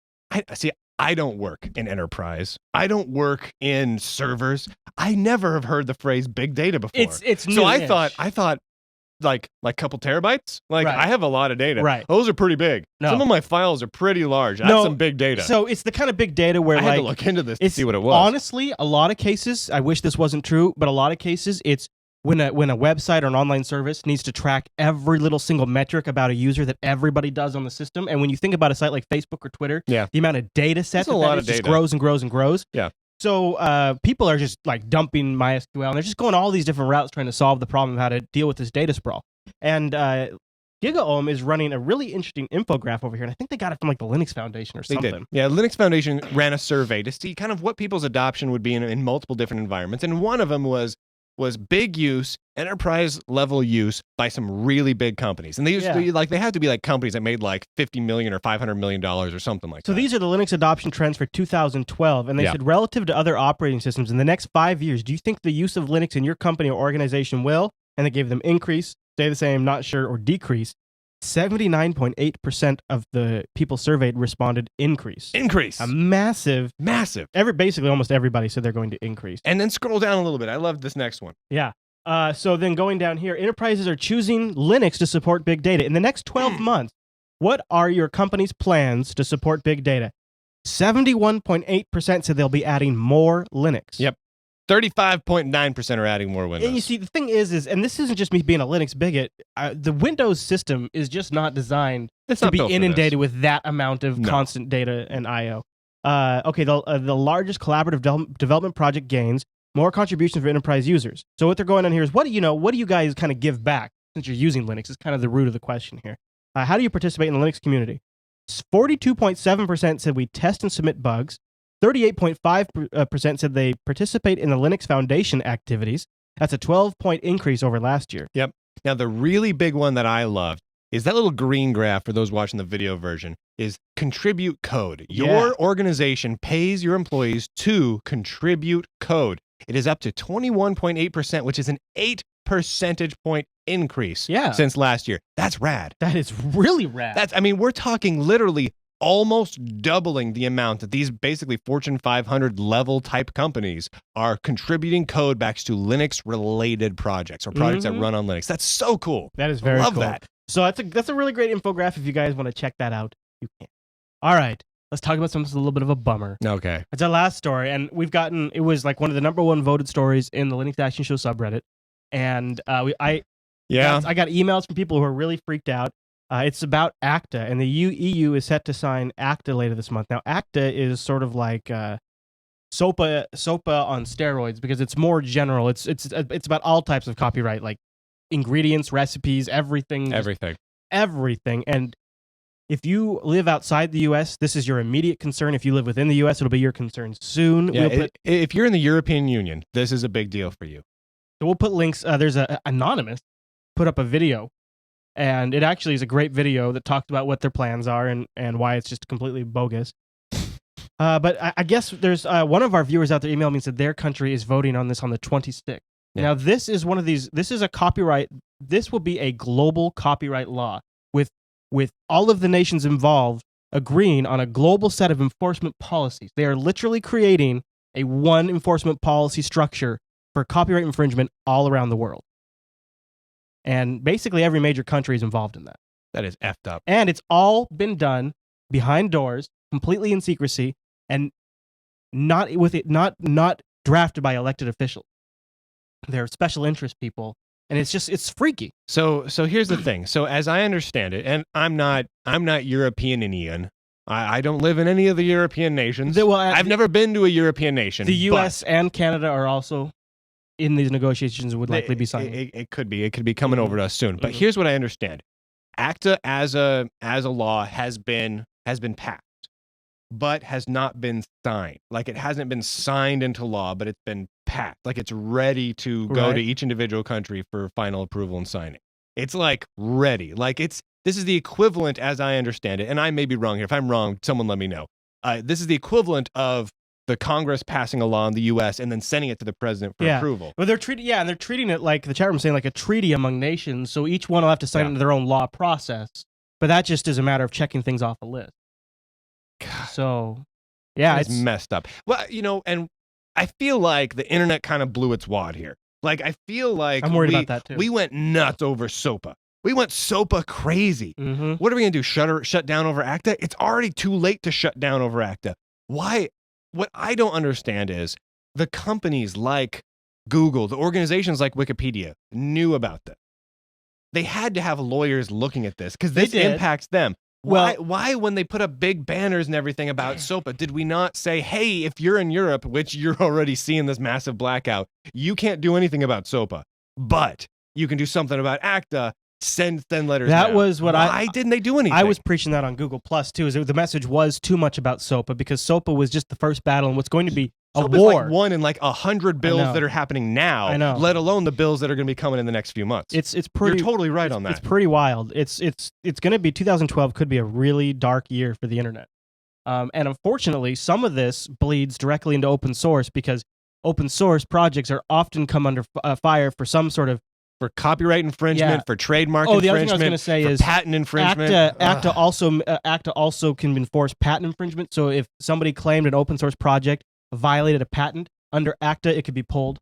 I don't work in enterprise. I don't work in servers. I never have heard the phrase big data before. It's new. So I thought like couple terabytes. Like Right. I have a lot of data. Right. Those are pretty big. No. Some of my files are pretty large. That's some big data. So it's the kind of big data where I had to look into this to see what it was. Honestly, a lot of cases, I wish this wasn't true, but a lot of cases it's when a website or an online service needs to track every little single metric about a user that everybody does on the system. And when you think about a site like Facebook or Twitter, the amount of data set just grows and grows and grows. Yeah. So people are just like dumping MySQL, and they're just going all these different routes trying to solve the problem of how to deal with this data sprawl. And GigaOM is running a really interesting infograph over here, and I think they got it from like the Linux Foundation or something. They did. Yeah, Linux Foundation ran a survey to see kind of what people's adoption would be in multiple different environments, and one of them was big use, enterprise level use by some really big companies. And they used to be they had to be like companies that made like $50 million or $500 million or something like that. So these are the Linux adoption trends for 2012. And they said relative to other operating systems in the next 5 years, do you think the use of Linux in your company or organization will? And they gave them increase, stay the same, not sure, or decrease. 79.8% of the people surveyed responded increase. Increase. A massive. Basically, almost everybody said they're going to increase. And then scroll down a little bit. I love this next one. Yeah. So then going down here, enterprises are choosing Linux to support big data. In the next 12 months, what are your company's plans to support big data? 71.8% said they'll be adding more Linux. Yep. 35.9% are adding more Windows. And you see, the thing is, and this isn't just me being a Linux bigot, the Windows system is just not designed to be inundated with that amount of constant data and I/O. Okay, the largest collaborative development project gains more contributions for enterprise users. So what they're going on here is, what do you guys kind of give back since you're using Linux? Is kind of the root of the question here. How do you participate in the Linux community? 42.7% said we test and submit bugs. 38.5% said they participate in the Linux Foundation activities. That's a 12-point increase over last year. Yep. Now, the really big one that I loved is that little green graph for those watching the video version is contribute code. Your organization pays your employees to contribute code. It is up to 21.8%, which is an 8 percentage point increase since last year. That's rad. That is really rad. We're talking literally almost doubling the amount that these basically Fortune 500 level type companies are contributing code back to Linux related projects or projects that run on Linux. That's so cool. That is very cool. Love that. So that's a really great infographic. If you guys want to check that out, you can. All right. Let's talk about something that's a little bit of a bummer. Okay. It's our last story, and it was like one of the #1 voted stories in the Linux Action Show subreddit. And I got emails from people who are really freaked out. It's about ACTA, and the EU is set to sign ACTA later this month. Now, ACTA is sort of like SOPA on steroids because it's more general. It's about all types of copyright, like ingredients, recipes, everything. And if you live outside the U.S., this is your immediate concern. If you live within the U.S., it'll be your concern soon. Yeah, if you're in the European Union, this is a big deal for you. So we'll put links. There's a Anonymous put up a video. And it actually is a great video that talks about what their plans are and why it's just completely bogus. But I guess there's one of our viewers out there emailed me and said their country is voting on this on the 26th. Yeah. Now, this is one of these. This is a copyright this will be a global copyright law with all of the nations involved agreeing on a global set of enforcement policies. They are literally creating a one enforcement policy structure for copyright infringement all around the world. And basically every major country is involved in that. That is effed up. And it's all been done behind doors, completely in secrecy, and not drafted by elected officials. They're special interest people, and it's freaky. So here's the thing. So as I understand it, and I'm not European in Ian. I don't live in any of the European nations. I've never been to a European nation. The U.S. and Canada are also in these negotiations and would likely be signing. It could be coming over to us soon. But here's what I understand: ACTA as a law has been passed, but has not been signed. Like, it hasn't been signed into law, but it's been passed. Like, it's ready to go to each individual country for final approval and signing. It's like ready. Like, this is the equivalent, as I understand it, and I may be wrong here. If I'm wrong, someone let me know. This is the equivalent of the Congress passing a law in the U.S. and then sending it to the president for approval. Well, they're treating it like the chat room saying, like a treaty among nations. So each one will have to sign into their own law process. But that just is a matter of checking things off a list. God, so, yeah, it's messed up. Well, and I feel like the internet kind of blew its wad here. Like, I feel like I'm worried about that too. We went nuts over SOPA. We went SOPA crazy. Mm-hmm. What are we going to do? Shut down over ACTA? It's already too late to shut down over ACTA. Why? What I don't understand is the companies like Google, the organizations like Wikipedia knew about this. They had to have lawyers looking at this because this impacts them. Why, when they put up big banners and everything about SOPA, did we not say, hey, if you're in Europe, which you're already seeing this massive blackout, you can't do anything about SOPA, but you can do something about ACTA. Send letters. That was what Why didn't they do anything? I was preaching that on Google Plus too. The message was too much about SOPA because SOPA was just the first battle in what's going to be a war. Like one in like 100 bills that are happening now. I know. Let alone the bills that are going to be coming in the next few months. It's pretty. You're totally right on that. It's pretty wild. It's going to be 2012 could be a really dark year for the internet. And unfortunately, some of this bleeds directly into open source because open source projects are often come under fire for some sort of for copyright infringement, for trademark infringement. The other thing I was going to say is patent infringement. ACTA also can enforce patent infringement. So if somebody claimed an open source project violated a patent under ACTA, it could be pulled.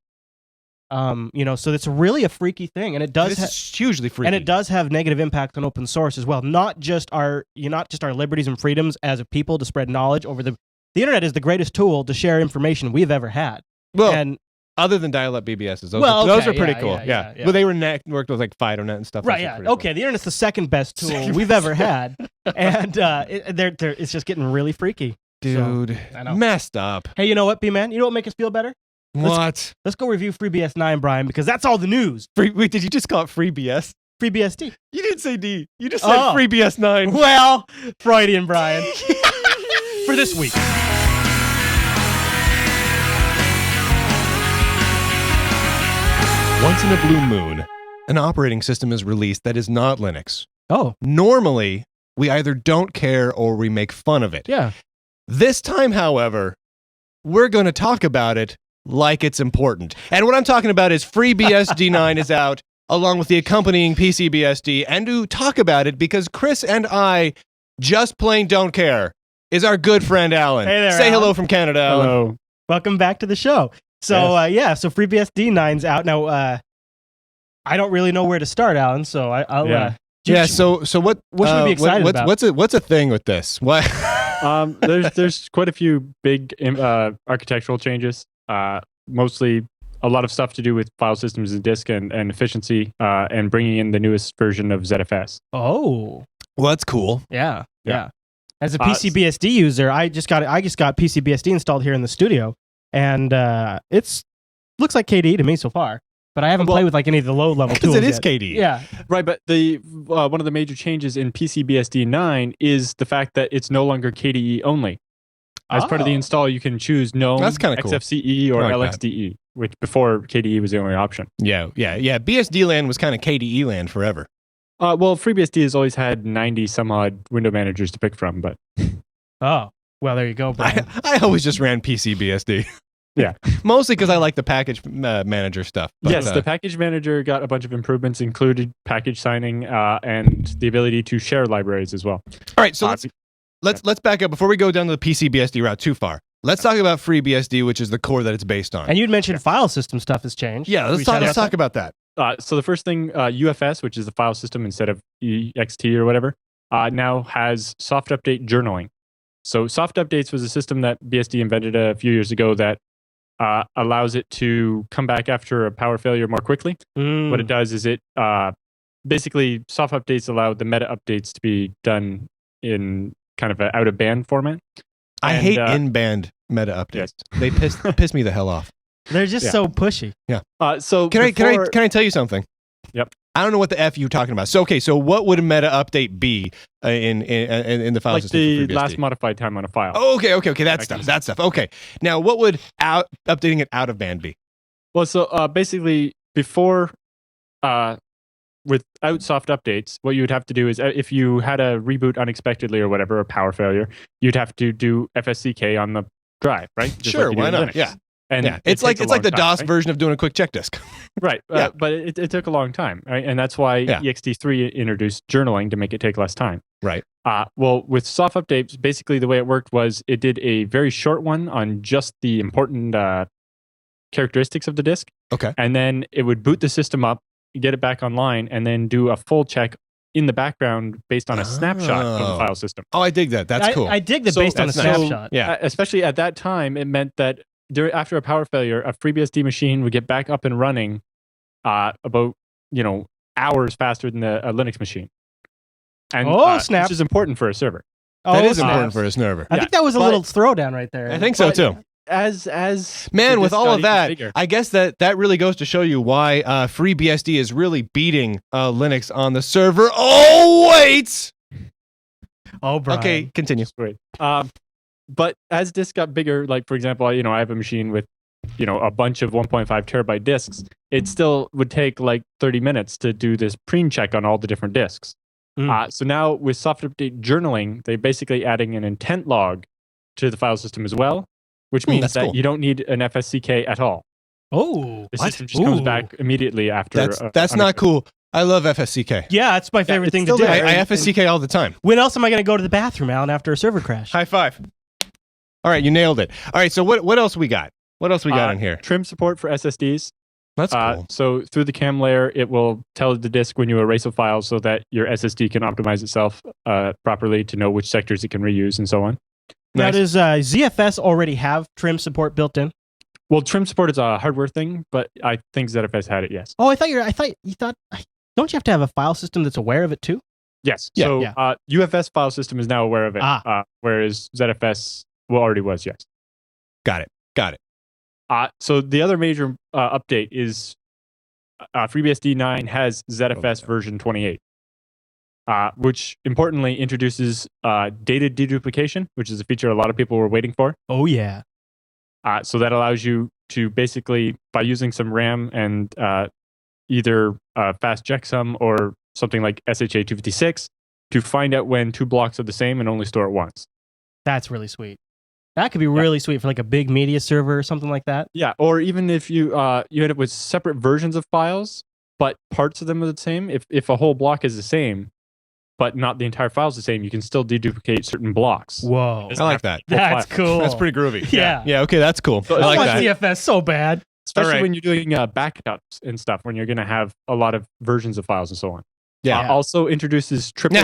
So it's really a freaky thing, and it does. This is hugely freaky, and it does have negative impact on open source as well. Not just our liberties and freedoms as a people to spread knowledge over the internet is the greatest tool to share information we've ever had. Well, and other than dial-up BBSs, those are pretty cool. Yeah. But they worked with like FidoNet and stuff. Right. Yeah. Okay. Cool. The internet's the second best tool we've ever had, and it's just getting really freaky, dude. So, I know. Messed up. Hey, you know what, B-Man? You know what make us feel better? What? Let's go review FreeBS9, Brian, because that's all the news. Wait, did you just call it FreeBS? FreeBSD. You didn't say D. You just said FreeBS9. Well, Freudian, Brian. For this week. Once in a blue moon, an operating system is released that is not Linux. Oh. Normally, we either don't care or we make fun of it. Yeah. This time, however, we're going to talk about it like it's important. And what I'm talking about is FreeBSD 9 is out, along with the accompanying PC-BSD, and to talk about it because Chris and I just plain don't care is our good friend Alan. Hey there, Say Alan. hello from Canada, Alan. Hello. Welcome back to the show. So, so FreeBSD 9's out. Now, I don't really know where to start, Alan, so I'll... So what should we be excited about? What's a thing with this? What? There's quite a few big architectural changes. Mostly a lot of stuff to do with file systems and disk and efficiency, and bringing in the newest version of ZFS. Oh, well, that's cool. Yeah. As a PC-BSD user, I just got PC-BSD installed here in the studio, and it's looks like KDE to me so far. But I haven't played with like any of the low-level tools because it is yet. KDE. Yeah, right. But the one of the major changes in PC-BSD 9 is the fact that it's no longer KDE only. As part of the install, you can choose GNOME, That's kind of cool. XFCE, or like LXDE, which before KDE was the only option. Yeah. BSD land was kind of KDE land forever. Well, FreeBSD has always had 90 some odd window managers to pick from, but oh, well, there you go, Brian. I always just ran PC-BSD. Mostly because I like the package manager stuff. But, Yes, the package manager got a bunch of improvements, included package signing and the ability to share libraries as well. All right, so let's back up before we go down to the PC-BSD route too far. Let's talk about FreeBSD, which is the core that it's based on. And you'd mentioned file system stuff has changed. Yeah, let's talk about that. So the first thing, UFS, which is the file system instead of EXT or whatever, now has soft update journaling. So soft updates was a system that BSD invented a few years ago that allows it to come back after a power failure more quickly. What it does is it basically soft updates allow the meta updates to be done in kind of an out of band format. I hate in-band meta updates. Yes. They piss me the hell off. They're just so pushy. Yeah. So can I tell you something? Yep. I don't know what the F you're talking about. So what would a meta update be in the file system? Like the last modified time on a file. Oh, okay. That stuff. Okay. Now, what would updating it out of band be? Well, so basically, before, without soft updates, what you would have to do is if you had a reboot unexpectedly or whatever, a power failure, you'd have to do FSCK on the drive, right? Just sure, like why not? Yeah. And it's like the DOS version of doing a quick check disk. Right. But it took a long time, right? And that's why EXT3 introduced journaling to make it take less time. Right. Well, with soft updates, basically the way it worked was it did a very short one on just the important characteristics of the disk. Okay. And then it would boot the system up, get it back online, and then do a full check in the background based on a snapshot of the file system. Oh, I dig that. That's cool. I dig that based on a snapshot. Yeah. Especially at that time, it meant that after a power failure, a FreeBSD machine would get back up and running about hours faster than a Linux machine. And snap! Which is important for a server. That is important for a server. I think that was a little throwdown right there. I think so too. As man, with all of that, I guess that really goes to show you why FreeBSD is really beating Linux on the server. Oh wait. Oh, Brian. Okay, continue. Great. But as disks got bigger, like for example, I have a machine with, a bunch of 1.5 terabyte disks. It still would take like 30 minutes to do this preen check on all the different disks. So now with soft update journaling, they're basically adding an intent log to the file system as well, which means that you don't need an FSCK at all. Oh, the system just comes back immediately after. That's not cool. I love FSCK. Yeah, it's my favorite thing to do. I FSCK all the time. When else am I going to go to the bathroom, Alan, after a server crash? High five. All right, you nailed it. All right, so what else we got? What else we got in here? Trim support for SSDs. That's cool. So through the CAM layer, it will tell the disk when you erase a file so that your SSD can optimize itself properly to know which sectors it can reuse and so on. Now, does ZFS already have trim support built in? Well, trim support is a hardware thing, but I think ZFS had it. Yes. Oh, I thought you thought. Don't you have to have a file system that's aware of it too? Yes. So UFS file system is now aware of it, whereas ZFS already was. Yes. Got it. So the other major update is FreeBSD 9 has ZFS version 28, which importantly introduces data deduplication, which is a feature a lot of people were waiting for. Oh, yeah. So that allows you to basically, by using some RAM and either fast checksum or something like SHA-256, to find out when two blocks are the same and only store it once. That's really sweet. That could be really sweet for like a big media server or something like that. Yeah, or even if you end up with separate versions of files, but parts of them are the same. If a whole block is the same, but not the entire file is the same, you can still deduplicate certain blocks. Whoa. I like that. That's cool. That's pretty groovy. Yeah. Yeah, okay, that's cool. So I like that. ZFS so bad. Especially when you're doing backups and stuff, when you're going to have a lot of versions of files and so on. Yeah. Also introduces triple.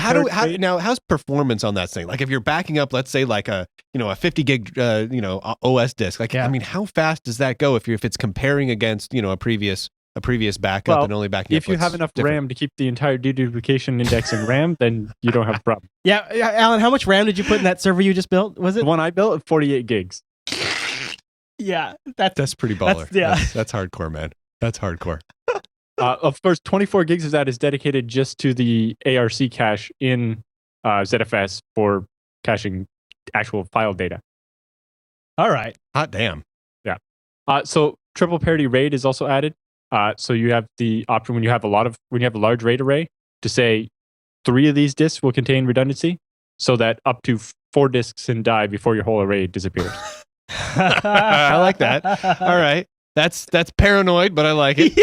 Now, how's performance on that thing? Like if you're backing up, let's say like a 50 gig OS disk. Like I mean, how fast does that go if it's comparing against a previous backup and only backing up? If you have enough RAM to keep the entire deduplication index in RAM, then you don't have a problem. Yeah, Alan, how much RAM did you put in that server you just built? Was it the one I built? 48 gigs. Yeah, that's pretty baller. That's hardcore, man. That's hardcore. Of course, 24 gigs of that is dedicated just to the ARC cache in ZFS for caching actual file data. All right. Hot damn. Yeah. So triple parity RAID is also added. So you have the option when you have a large RAID array to say 3 of these disks will contain redundancy, so that up to 4 disks can die before your whole array disappears. I like that. All right. That's paranoid, but I like it.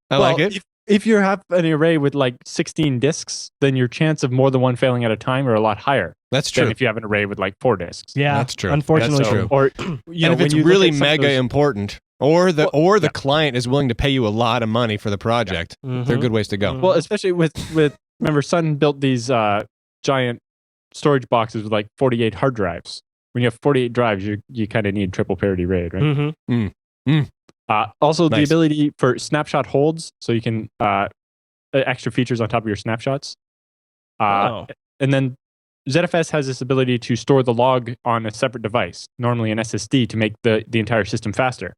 I like it. If you have an array with like 16 disks, then your chance of more than one failing at a time are a lot higher. That's than true. if you have an array with like 4 disks. Yeah, That's true. Unfortunately, That's true. Or And if it's really mega important, or the client is willing to pay you a lot of money for the project, they're good ways to go. Well, especially with remember, Sun built these giant storage boxes with like 48 hard drives. When you have 48 drives, you kind of need triple parity RAID, right? Also, the ability for snapshot holds, so you can extra features on top of your snapshots. And then ZFS has this ability to store the log on a separate device, normally an SSD, to make the entire system faster.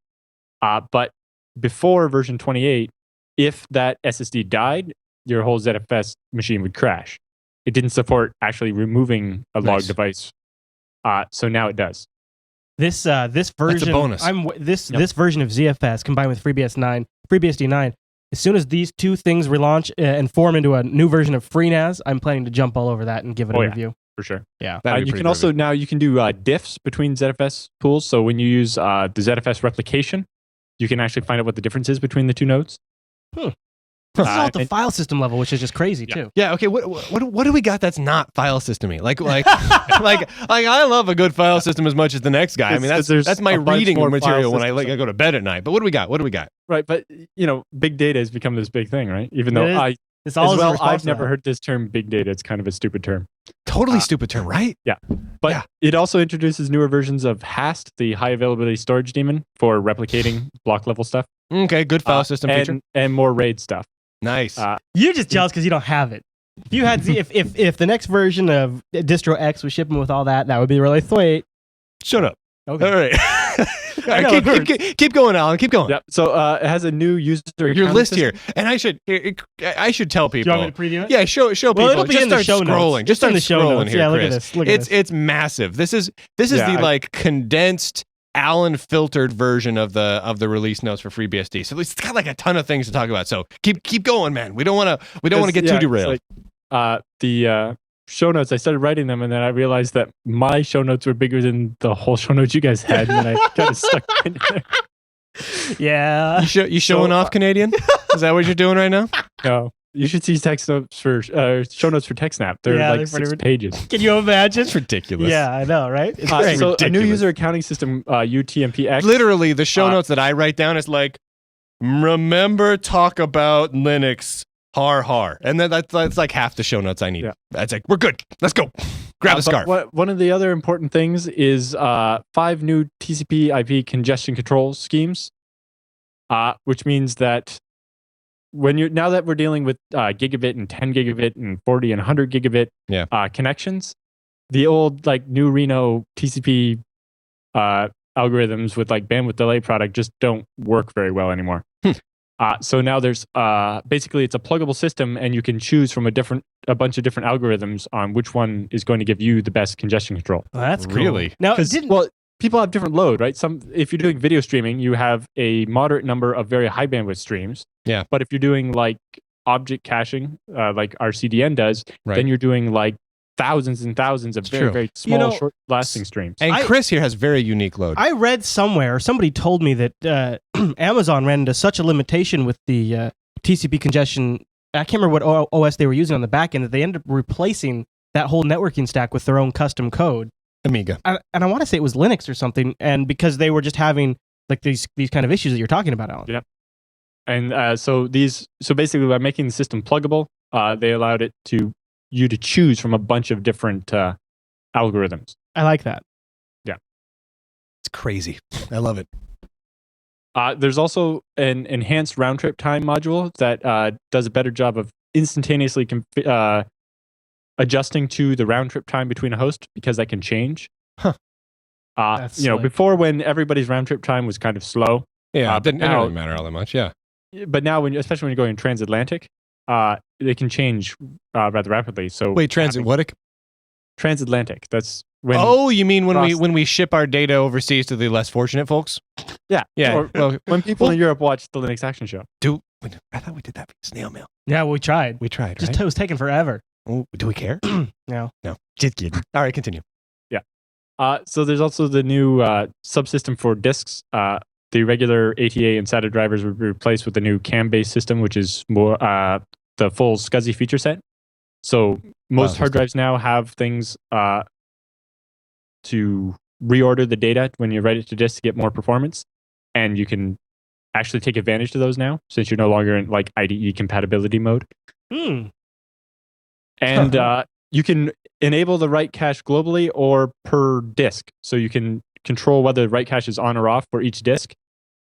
But before version 28, if that SSD died, your whole ZFS machine would crash. It didn't support actually removing a log device. So now it does. This version, That's a bonus. This version of ZFS combined with FreeBSD 9. As soon as these two things relaunch and form into a new version of FreeNAS, I'm planning to jump all over that and give it a review. For sure. Yeah. You can also now you can do diffs between ZFS pools. So when you use the ZFS replication, you can actually find out what the difference is between the two nodes. This is all at the file system level, which is just crazy too. Yeah. Okay. What do we got that's not file systemy? Like I love a good file system as much as the next guy. I mean, that's my reading material when I go to bed at night. But what do we got? Right. But big data has become this big thing, right? Even though I've never heard this term big data. It's kind of a stupid term. Totally stupid term, right? Yeah. But it also introduces newer versions of HAST, the high availability storage daemon, for replicating block level stuff. Okay. Good file system feature. And more RAID stuff. Nice. You're just jealous because you don't have it. If you had, if the next version of distro X was shipping with all that, that would be really sweet. Shut up. Okay. All right. Keep going, Alan. Keep going. Yep. So it has a new user. Your list here, and I should tell people. Do you want me to preview it? Yeah, show people. Well, it'll be just in the start show scrolling. notes. Just start in the show scrolling notes. here, Yeah, look Chris. at this. Look at this. It's massive. This is the condensed Alan filtered version of the release notes for FreeBSD. So it's got like a ton of things to talk about. So keep going, man. We don't want to get too derailed. The show notes, I started writing them, and then I realized that my show notes were bigger than the whole show notes you guys had, and then I kind of stuck in there. Yeah. You showing off, Canadian? Is that what you're doing right now? No. You should see text notes for show notes for TechSnap. They're 6 pages. Can you imagine? It's ridiculous. Yeah, I know, right? It's so ridiculous. A new user accounting system, UTMPX. Literally, the show notes that I write down is like, remember talk about Linux. Har. And then that's like half the show notes I need. Yeah. That's like, we're good. Let's go. Grab a scarf. One of the other important things is 5 new TCP/IP congestion control schemes, which means that now that we're dealing with gigabit and 10 gigabit and 40 and 100 gigabit connections, the old like new Reno TCP algorithms with like bandwidth delay product just don't work very well anymore. So now there's basically it's a pluggable system, and you can choose from a bunch of different algorithms on which one is going to give you the best congestion control. Well, that's cool. Really Now, people have different load, right? If you're doing video streaming, you have a moderate number of very high bandwidth streams. Yeah. But if you're doing like object caching, like our CDN does, then you're doing like thousands and thousands of very small, short-lasting streams. And Chris here has very unique load. I read somewhere, or somebody told me that Amazon ran into such a limitation with the TCP congestion. I can't remember what OS they were using on the back end, that they ended up replacing that whole networking stack with their own custom code. Amiga. And I want to say it was Linux or something, and because they were just having like these kind of issues that you're talking about, Alan. Yep. And so basically by making the system pluggable, they allowed you to choose from a bunch of different algorithms. I like that. Yeah. It's crazy. I love it. There's also an enhanced round trip time module that does a better job of instantaneously adjusting to the round trip time between a host, because that can change. Huh. Before, when everybody's round trip time was kind of slow. Yeah, it didn't really matter all that much. Yeah. But now, especially when you're going transatlantic, they can change rather rapidly. So wait, what? Transatlantic. That's when. Oh, you mean when we ship our data overseas to the less fortunate folks? Yeah. Yeah. Or when people in Europe watch the Linux Action Show. I thought we did that for snail mail. Yeah, we tried. Right? It was taking forever. Oh, do we care? No. Just kidding. All right, continue. Yeah. So there's also the new subsystem for disks. The regular ATA and SATA drivers were replaced with the new CAM-based system, which is more the full SCSI feature set. So most hard drives now have things to reorder the data when you write it to disk to get more performance, and you can actually take advantage of those now since you're no longer in like IDE compatibility mode. And you can enable the write cache globally or per disk, so you can control whether the write cache is on or off for each disk,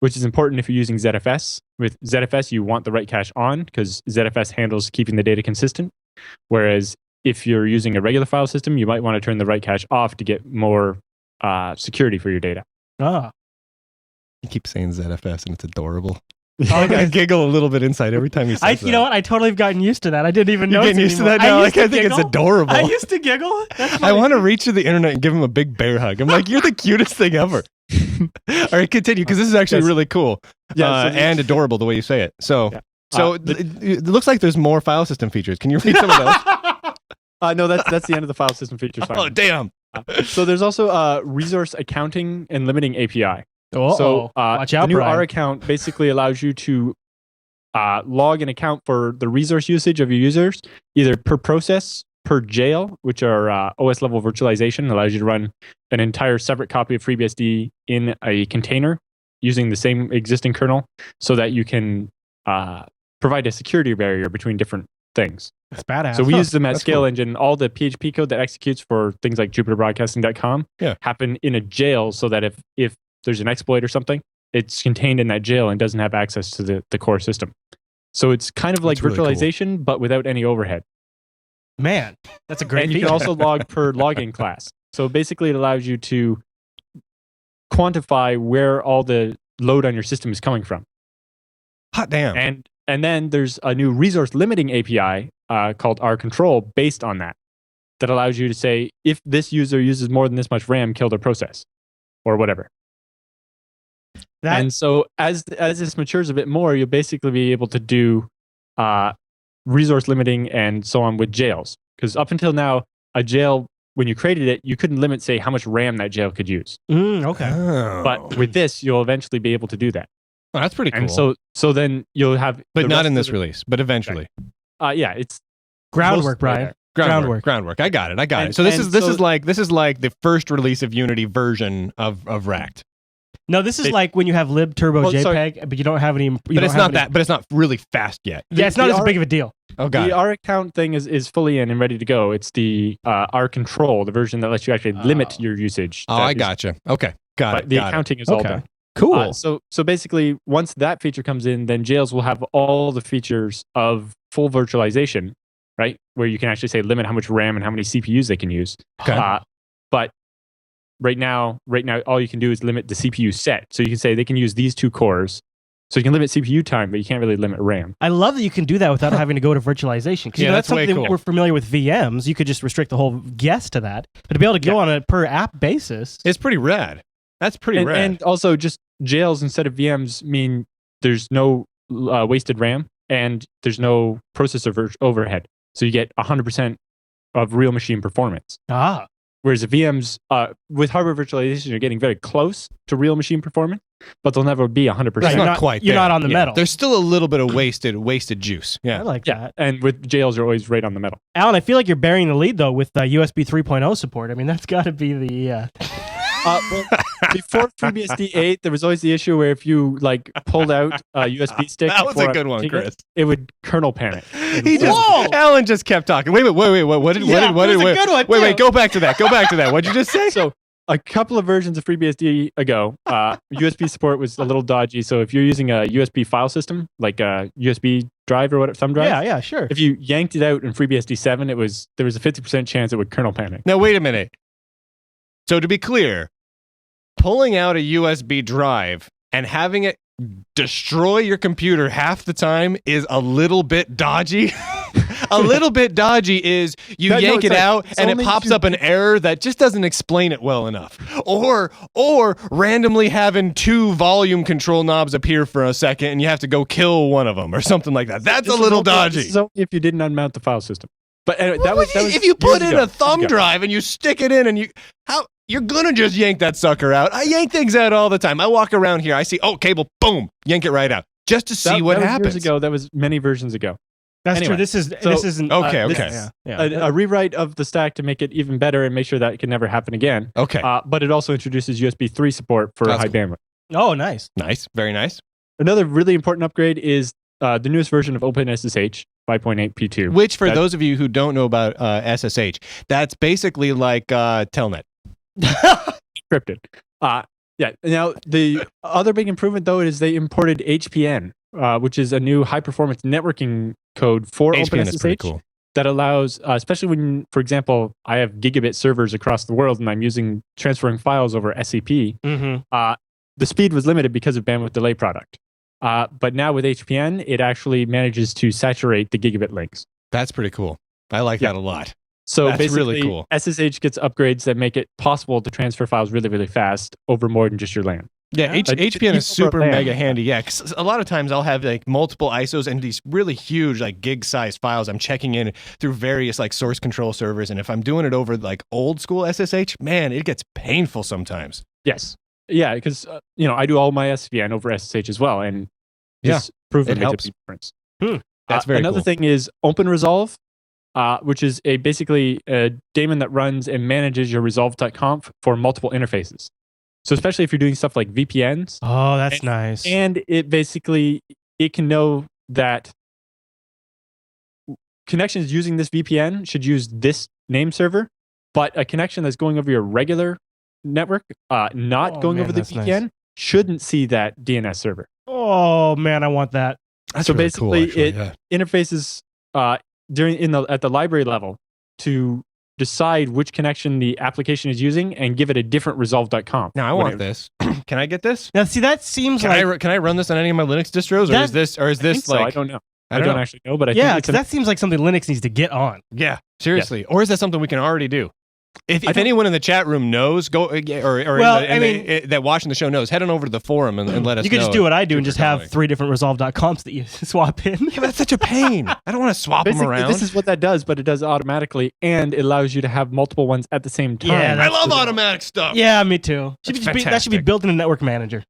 which is important if you're using ZFS. With ZFS, you want the write cache on because ZFS handles keeping the data consistent. Whereas if you're using a regular file system, you might want to turn the write cache off to get more security for your data. You keep saying ZFS and it's adorable. I giggle a little bit inside every time you say that. You know what? I totally have gotten used to that. I didn't even know. You're getting used to that now? I think it's adorable. I used to giggle. I want to reach to the internet and give him a big bear hug. I'm like, you're the cutest thing ever. All right, continue, because this is actually really cool and adorable the way you say it. So, it looks like there's more file system features. Can you read some of those? No, that's the end of the file system features. Oh, damn. So there's also resource accounting and limiting API. So watch out, the new Brian. R account basically allows you to log an account for the resource usage of your users, either per process, per jail, which are OS level virtualization, allows you to run an entire separate copy of FreeBSD in a container using the same existing kernel, so that you can provide a security barrier between different things. That's badass. So we use them at Scale cool. Engine. All the PHP code that executes for things like JupyterBroadcasting.com happen in a jail, so that if there's an exploit or something, it's contained in that jail and doesn't have access to the core system. So it's kind of like That's really virtualization, but without any overhead. Man, that's a great And you feature. can also log per login class. So basically it allows you to quantify where all the load on your system is coming from. Hot damn. And then there's a new resource limiting API called rcontrol based on that allows you to say, if this user uses more than this much RAM, kill their process or whatever. And so as this matures a bit more, you'll basically be able to do resource limiting and so on with jails. Because up until now, a jail, when you created it, you couldn't limit, say, how much RAM that jail could use. Okay. Oh. But with this, you'll eventually be able to do that. Oh, that's pretty cool. And so then you'll have... But not in this release, but eventually. Yeah, it's... Groundwork, Brian. Groundwork. I got it. So this is like the first release of Unity version of Racked. No, this is like when you have libturbo.jpg, but you don't have any. But it's not that. But it's not really fast yet. Yeah, it's not as big of a deal. Oh god. The R account thing is fully in and ready to go. It's the R control, the version that lets you actually limit your usage. Oh, I gotcha. Okay, got it. The accounting is all done. Cool. So basically, once that feature comes in, then jails will have all the features of full virtualization, right? Where you can actually say limit how much RAM and how many CPUs they can use. Okay. But right now, all you can do is limit the CPU set. So you can say they can use these two cores. So you can limit CPU time, but you can't really limit RAM. I love that you can do that without having to go to virtualization. Because that's way something cool. we're familiar with VMs. You could just restrict the whole guest to that. But to be able to go on a per app basis, it's pretty rad. That's pretty rad. And also, just jails instead of VMs mean there's no wasted RAM and there's no processor overhead. So you get 100% of real machine performance. Whereas the VMs, with hardware virtualization, you're getting very close to real machine performance, but they'll never be 100%. Right, not quite. You're not on the metal. There's still a little bit of wasted juice. Yeah, I like that. And with jails, you're always right on the metal. Alan, I feel like you're burying the lead though with USB 3.0 support. I mean, that's got to be the. Well, before FreeBSD 8, there was always the issue where if you pulled out a USB stick, that was a good one, Chris. It would kernel panic. Alan just kept talking. Wait. What did? Wait. Go back to that. What'd you just say? So a couple of versions of FreeBSD ago, USB support was a little dodgy. So if you're using a USB file system, like a USB drive or whatever, thumb drive, yeah, sure. If you yanked it out in FreeBSD 7, there was a 50% chance it would kernel panic. Now wait a minute. So to be clear, pulling out a USB drive and having it destroy your computer half the time is a little bit dodgy. A little bit dodgy is you yank it out and it pops up an error that just doesn't explain it well enough. Or randomly having two volume control knobs appear for a second and you have to go kill one of them or something like that. That's a little dodgy. So if you didn't unmount the file system. But anyway, that was if you put in a thumb drive and you stick it in and you you're gonna just yank that sucker out. I yank things out all the time. I walk around here, I see, cable, boom, yank it right out, just to see what that was happens. Years ago, that was many versions ago. That's Anyway, true. This isn't okay. A rewrite of the stack to make it even better and make sure that it can never happen again. Okay, But it also introduces USB 3 support for That's high cool. bandwidth. Oh, nice. nice, very nice. Another really important upgrade is the newest version of OpenSSH 5.8 P2. Which, for those of you who don't know about SSH, that's basically like Telnet. Encrypted. Yeah. Now, the other big improvement, though, is they imported HPN, which is a new high-performance networking code for HPN is pretty OpenSSH cool. that allows, especially when, for example, I have gigabit servers across the world and I'm transferring files over SCP, Mm-hmm. the speed was limited because of bandwidth delay product. But now with HPN, it actually manages to saturate the gigabit links. That's pretty cool. I like that a lot. So That's basically, really cool. SSH gets upgrades that make it possible to transfer files really, really fast over more than just your LAN. Yeah, But HPN even is super for LAN, mega handy. Yeah, because a lot of times I'll have like multiple ISOs and these really huge like gig-sized files I'm checking in through various like source control servers, and if I'm doing it over like old school SSH, man, it gets painful sometimes. Yes. Yeah, because I do all my SVN over SSH as well, and just proven it makes helps. a big difference. That's very Another cool. thing is OpenResolve, which is basically a daemon that runs and manages your resolve.conf for multiple interfaces. So especially if you're doing stuff like VPNs, Oh, that's nice. and it can know that connections using this VPN should use this name server, but a connection that's going over your regular network, not going man, over the that's VPN, nice. shouldn't see that DNS server. Oh man, I want that. That's So really basically, cool, actually, it yeah. interfaces at the library level to decide which connection the application is using and give it a different resolve.conf. Now I want this. Can I get this? Now, see, that seems like Can I run this on any of my Linux distros, or That- is this I think so. like I don't know. I I don't don't know. actually know, but I yeah, think it's because that seems like something Linux needs to get on. Yeah, seriously. Or is that something we can already do? If think- anyone in the chat room knows, go or Well, that watching the show knows, head on over to the forum and let us know. You could just do what I do and Super just have telling. 3 different resolve.confs that you swap in. Yeah, but that's such a pain. I don't want to swap them basically, around. this is what that does, but it does automatically, and it allows you to have multiple ones at the same time. Yeah, I that's love the- automatic stuff. Yeah, me too. That's That should be fantastic. built in a network manager.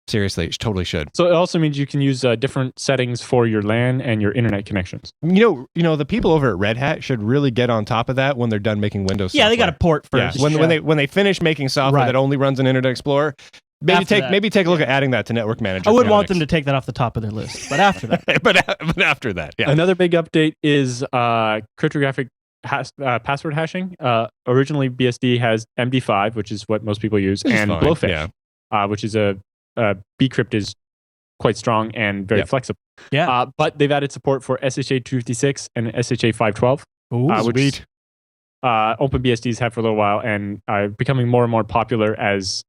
Seriously, it totally should. So it also means you can use different settings for your LAN and your internet connections. You know, the people over at Red Hat should really get on top of that when they're done making Windows. Yeah, they got software. to port Yeah, first. when they finish making software Right. that only runs on Internet Explorer, maybe After take a look at adding that to Network Manager. I would for want Linux. them to take that off the top of their list, but after that, but after that, yeah. Another big update is cryptographic password hashing. Originally, BSD has MD5, which is what most people use, Which is and fine, Blowfish, which is bcrypt is quite strong and very Yep. flexible. yeah. But they've added support for SHA-256 and SHA-512, which OpenBSDs have for a little while and are becoming more and more popular as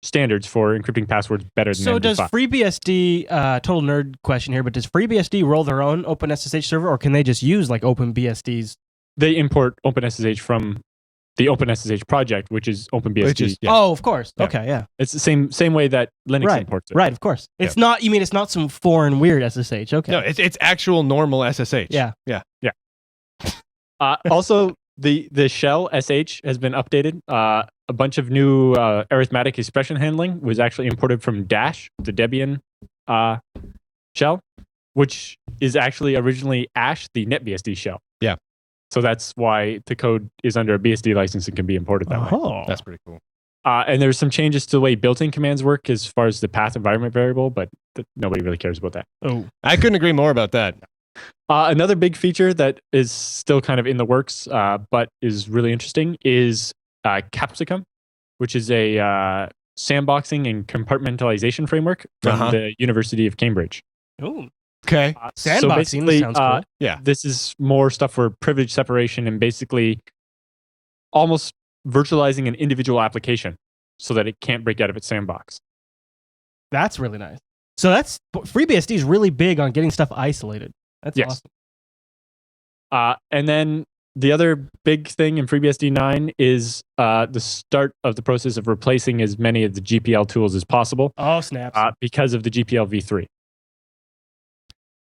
standards for encrypting passwords better than So MD5. does FreeBSD, total nerd question here, but does FreeBSD roll their own OpenSSH server, or can they just use like OpenBSD's? They import OpenSSH from the OpenSSH project, which is OpenBSD. Which is- Yeah. Oh, of course. Yeah. Okay, yeah. It's the same way that Linux Right, imports it. right, of course. It's not. You mean it's not some foreign weird SSH? Okay. No, it's actual normal SSH. Yeah. Also, the shell SH has been updated. A bunch of new arithmetic expression handling was actually imported from Dash, the Debian shell, which is actually originally Ash, the NetBSD shell. Yeah. So that's why the code is under a BSD license and can be imported that way. Oh, That's pretty cool. And there's some changes to the way built-in commands work as far as the path environment variable, but nobody really cares about that. oh. I couldn't agree more about that. Another big feature that is still kind of in the works, but is really interesting, is Capsicum, which is a sandboxing and compartmentalization framework from Uh-huh. the University of Cambridge. Ooh. Okay. Sandboxing basically, sounds cool. Yeah. This is more stuff for privilege separation and basically almost virtualizing an individual application so that it can't break out of its sandbox. That's really nice. So that's FreeBSD is really big on getting stuff isolated. That's Yes. awesome. And then the other big thing in FreeBSD 9 is the start of the process of replacing as many of the GPL tools as possible Oh, snaps. because of the GPL v3.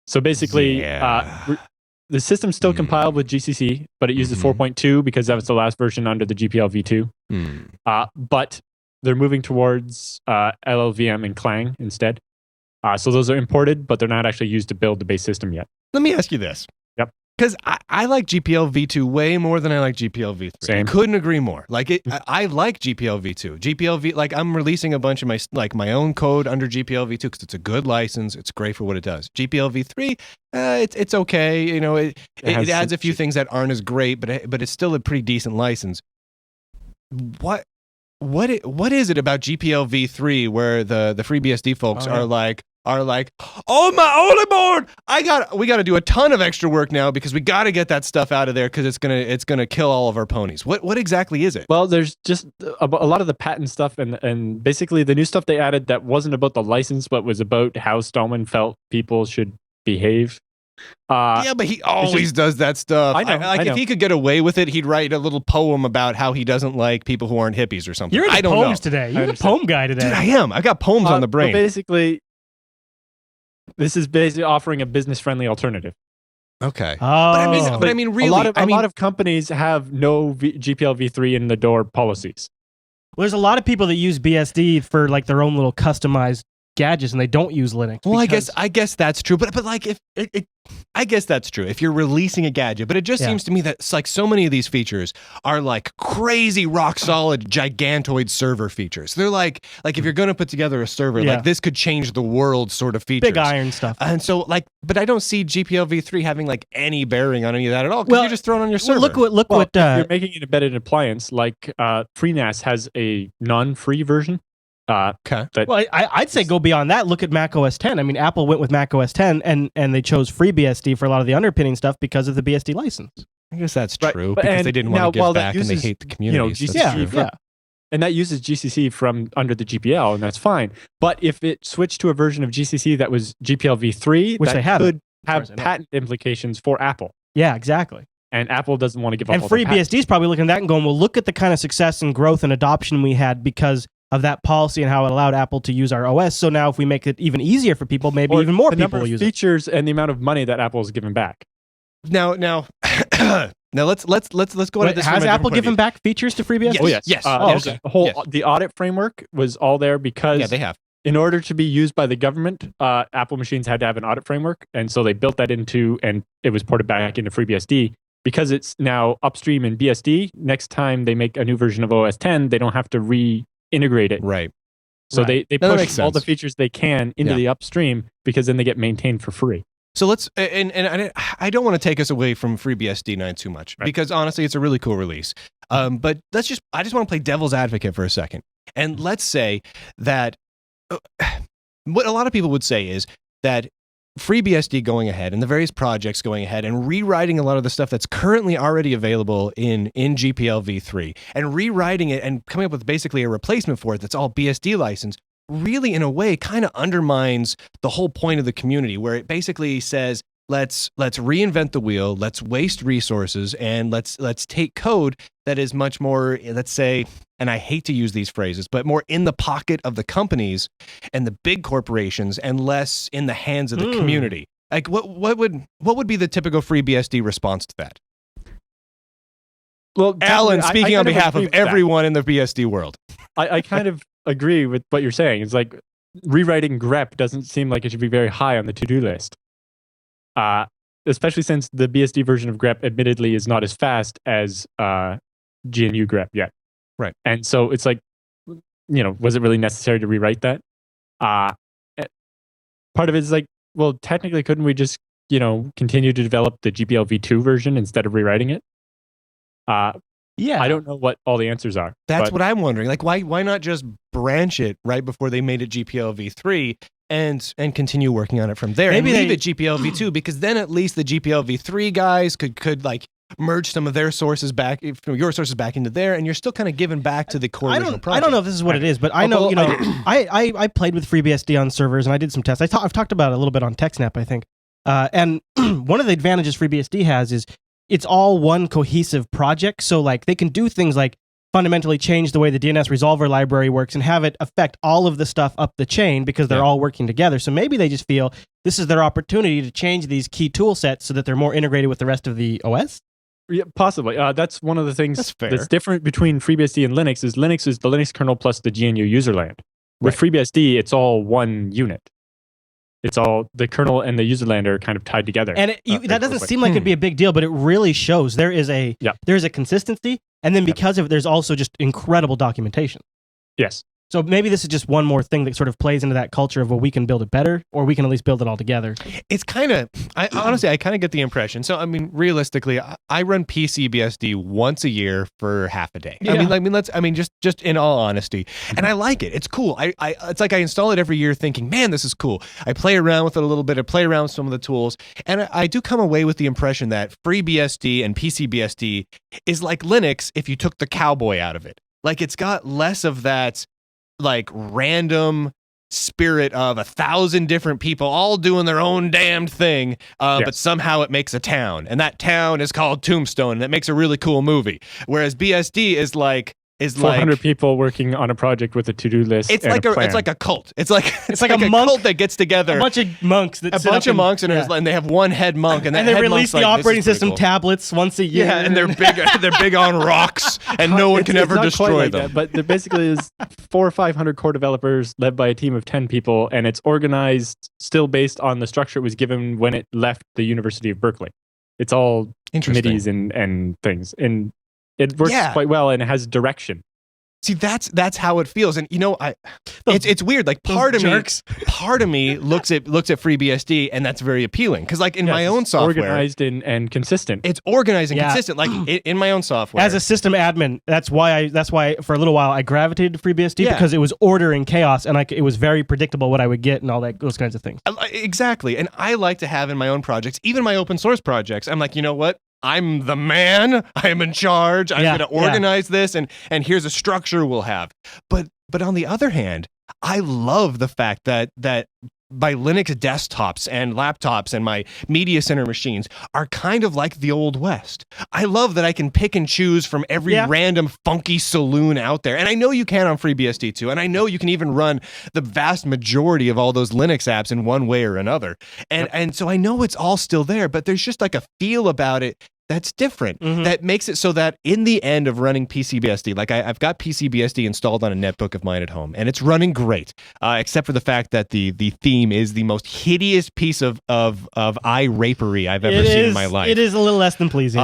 So basically, Yeah. the system's still compiled with GCC, but it uses 4.2 because that was the last version under the GPL v2. But they're moving towards LLVM and Clang instead. So those are imported, but they're not actually used to build the base system yet. Let me ask you this. Yep. Because I like GPL v2 way more than I like GPL v3. Same. Couldn't agree more. Like I like GPL v2. GPL v like I'm releasing a bunch of my own code under GPL v2 because it's a good license. It's great for what it does. GPL v3, it's okay. You know, it adds a few things that aren't as great, but it's still a pretty decent license. What is it about GPL v3 where the FreeBSD folks are like, oh my holy board, we got to do a ton of extra work now because we got to get that stuff out of there because it's gonna kill all of our ponies. What exactly is it? Well, there's just a lot of the patent stuff and basically the new stuff they added that wasn't about the license but was about how Stallman felt people should behave. Yeah, but he always does that stuff. I know. If he could get away with it, he'd write a little poem about how he doesn't like people who aren't hippies or something. You're the I don't poems know. today. You're the poem guy today. Dude, I am. I got poems on the brain. But basically, this is basically offering a business-friendly alternative. Okay. Oh. But I mean, really, a lot of companies have no GPL v3 in the door policies. Well, there's a lot of people that use BSD for like their own little customized gadgets, and they don't use Linux. Well, I guess that's true. But like if I guess that's true if you're releasing a gadget. But it just seems to me that it's like so many of these features are like crazy rock solid gigantoid server features. They're like if you're going to put together a server, like this could change the world sort of features. Big iron stuff. And so but I don't see GPL v3 having like any bearing on any of that at all. Because you're just throwing it on your server. Look what if you're making an embedded appliance like FreeNAS has a non-free version. Okay. Well, I'd say go beyond that. Look at Mac OS 10. I mean, Apple went with Mac OS 10 and they chose FreeBSD for a lot of the underpinning stuff because of the BSD license. I guess that's true But because they didn't want to give back uses, and they hate the community. GCC and that uses GCC from under the GPL, and that's fine. But if it switched to a version of GCC that was GPL v3, which they have, could have patent implications for Apple. Yeah, exactly. And Apple doesn't want to give up. And FreeBSD is probably looking at that and going, well, look at the kind of success and growth and adoption we had because of that policy and how it allowed Apple to use our OS. So now if we make it even easier for people, maybe even more people will use it. Features and the amount of money that Apple has given back. Now let's go into this. Has Apple given back features to FreeBSD? Yes. Oh yes. Yes. The audit framework was all there because they have. In order to be used by the government, Apple machines had to have an audit framework, and so they built that into, and it was ported back into FreeBSD. Because it's now upstream in BSD, next time they make a new version of OS 10, they don't have to reintegrate it. Right. So they push all the features they can into the upstream because then they get maintained for free. So let's, and I don't want to take us away from FreeBSD 9 too much because honestly, it's a really cool release. But I just want to play devil's advocate for a second. And let's say that what a lot of people would say is that FreeBSD going ahead and the various projects going ahead and rewriting a lot of the stuff that's currently already available in GPL v3 and rewriting it and coming up with basically a replacement for it that's all BSD licensed really in a way kind of undermines the whole point of the community where it basically says let's reinvent the wheel, let's waste resources, and let's take code that is much more, let's say, and I hate to use these phrases, but more in the pocket of the companies and the big corporations and less in the hands of the community. Like what would be the typical FreeBSD response to that? Well, Alan, speaking on behalf of everyone in the BSD world. I kind of agree with what you're saying. It's like rewriting grep doesn't seem like it should be very high on the to-do list. Especially since the BSD version of grep admittedly is not as fast as GNU grep yet. Right. And so it's like, was it really necessary to rewrite that? Part of it is like, well, technically couldn't we just, continue to develop the GPL v2 version instead of rewriting it? Yeah. I don't know what all the answers are. That's what I'm wondering. Like, why not just branch it right before they made it GPL v3 and continue working on it from there? Maybe leave it GPL v2 because then at least the GPL v3 guys could like merge some of their sources back, your sources back into there, and you're still kind of giving back to the core original project. I don't know if this is what it is, but I know, I played with FreeBSD on servers and I did some tests. I've talked about it a little bit on TechSnap, I think. And one of the advantages FreeBSD has is it's all one cohesive project. So like they can do things like fundamentally change the way the DNS resolver library works and have it affect all of the stuff up the chain because they're all working together. So maybe they just feel this is their opportunity to change these key tool sets so that they're more integrated with the rest of the OS. Yeah, possibly. That's one of the things That's different between FreeBSD and Linux is the Linux kernel plus the GNU userland. With FreeBSD, it's all one unit. It's all the kernel and the userland are kind of tied together. And that doesn't seem like it'd be a big deal, but it really shows there is a consistency, and then because of it, there's also just incredible documentation. Yes. So maybe this is just one more thing that sort of plays into that culture of, well, we can build it better, or we can at least build it all together. It's kind of, honestly, I kind of get the impression. So, I mean, realistically, I run PC-BSD once a year for half a day. Yeah. Just in all honesty, and I like it. It's cool. It's like I install it every year thinking, man, this is cool. I play around with it a little bit. I play around with some of the tools, and I do come away with the impression that FreeBSD and PC-BSD is like Linux if you took the cowboy out of it. Like, it's got less of that like random spirit of 1,000 different people all doing their own damned thing, but somehow it makes a town, and that town is called Tombstone, and it makes a really cool movie. Whereas BSD is 400 people working on a project with a to-do list. It's like a cult. It's like a monk, cult that gets together. A bunch of monks that and they have one head monk, and they release the operating system tablets once a year. Yeah, and they're big. They're big on rocks, and no one can ever destroy them. But there basically is 400 or 500 core developers led by a team of 10 people, and it's organized still based on the structure it was given when it left the University of Berkeley. It's all committees and things, and it works quite well, and it has direction. See, that's how it feels, and it's weird. Like part of me looks at FreeBSD, and that's very appeling because, like in my own software, organized and consistent. It's organized and consistent. Like in my own software, as a system admin, that's why for a little while I gravitated to FreeBSD because it was order and chaos, and it was very predictable what I would get and all those kinds of things. Exactly, and I like to have in my own projects, even my open source projects. I'm like, you know what? I'm the man. I'm in charge. I'm going to organize this, and here's a structure we'll have. But on the other hand, I love the fact that my Linux desktops and laptops and my media center machines are kind of like the Old West. I love that I can pick and choose from every random funky saloon out there. And I know you can on FreeBSD too. And I know you can even run the vast majority of all those Linux apps in one way or another. And so I know it's all still there, but there's just like a feel about it that's different. That makes it so that in the end of running PC-BSD, like I've got PC-BSD installed on a netbook of mine at home, and it's running great, except for the fact that the theme is the most hideous piece of eye rapery I've ever seen in my life. It is a little less than pleasing.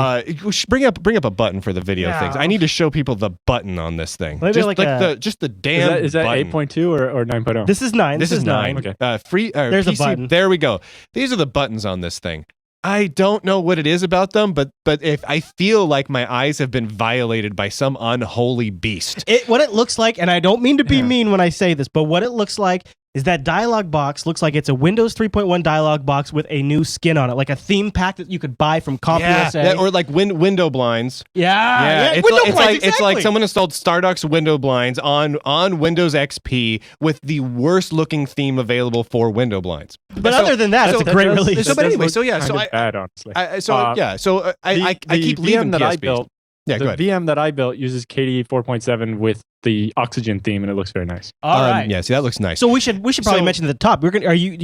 Bring up a button for the video things. I need to show people the button on this thing. Maybe Just the damn. Is that button. 8.2 or 9.0? This is 9. This is 9. Okay. There's PC, a button. There we go. These are the buttons on this thing. I don't know what it is about them, but if I feel like my eyes have been violated by some unholy beast. What it looks like, and I don't mean to be mean when I say this, but what it looks like is that dialog box looks like it's a Windows 3.1 dialog box with a new skin on it, like a theme pack that you could buy from CompUSA. Or like window blinds. It's like someone installed Stardust window blinds on Windows XP with the worst looking theme available for window blinds. But other than that, it's a great release. But anyway, bad, honestly. I keep leaving that PSP. I built. Yeah, the VM that I built uses KDE 4.7 with the Oxygen theme, and it looks very nice. All right. Yeah, see, that looks nice. So we should probably mention at the top. You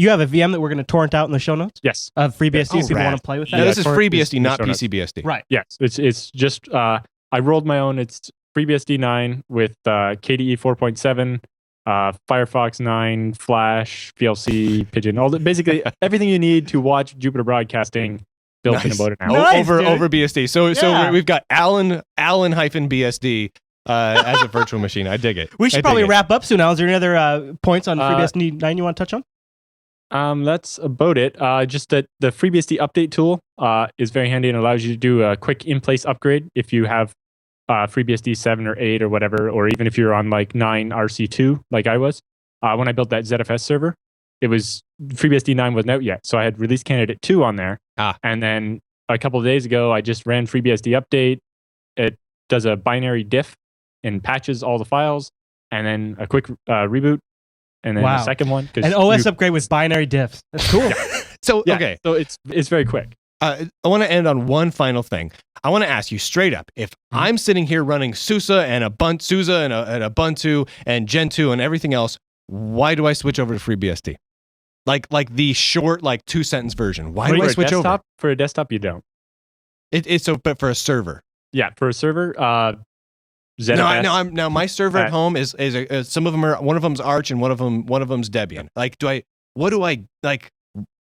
have a VM that we're going to torrent out in the show notes? Yes. Of FreeBSD, if people want to play with that? Yeah, this is FreeBSD, not PC-BSD. Right. Yes. It's just, I rolled my own. It's FreeBSD 9 with KDE 4.7, Firefox 9, Flash, VLC, Pigeon, basically everything you need to watch Jupiter Broadcasting built in about an hour. Nice, over BSD. So we've got Allen-BSD as a virtual machine. I dig it. We should probably wrap up soon. Al, is there any other points on FreeBSD 9 you want to touch on? That's about it. Just that the FreeBSD update tool is very handy and allows you to do a quick in-place upgrade if you have FreeBSD 7 or 8 or whatever, or even if you're on like 9 RC2 like I was. When I built that ZFS server, FreeBSD 9 wasn't out yet, so I had release candidate 2 on there. And then a couple of days ago, I just ran FreeBSD update. It does a binary diff and patches all the files, and then a quick reboot, and then the second one. An OS upgrade with binary diffs. That's cool. Okay. So it's very quick. I want to end on one final thing. I want to ask you straight up: if I'm sitting here running SUSE and Ubuntu and Gentoo and everything else, why do I switch over to FreeBSD? Like the short, 2-sentence version. Why do I switch over? For a desktop, you don't. It's so, but for a server. Yeah, for a server, ZFS. No, my server at home is some of them are, one of them's Arch and one of them's Debian.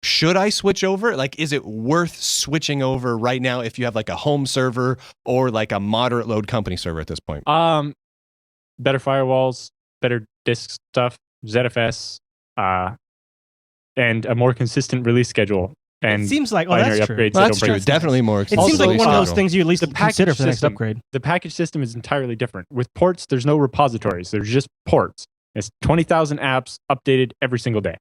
Should I switch over? Like, is it worth switching over right now if you have like a home server or like a moderate load company server at this point? Better firewalls, better disk stuff, ZFS, and a more consistent release schedule. And it seems like binary that's true. upgrades Well, that that's don't true. break. Definitely more. It seems like one of those schedule. things you at least The package consider for the next system- upgrade. The package system is entirely different. With ports, there's no repositories. There's just ports. It's 20,000 apps updated every single day.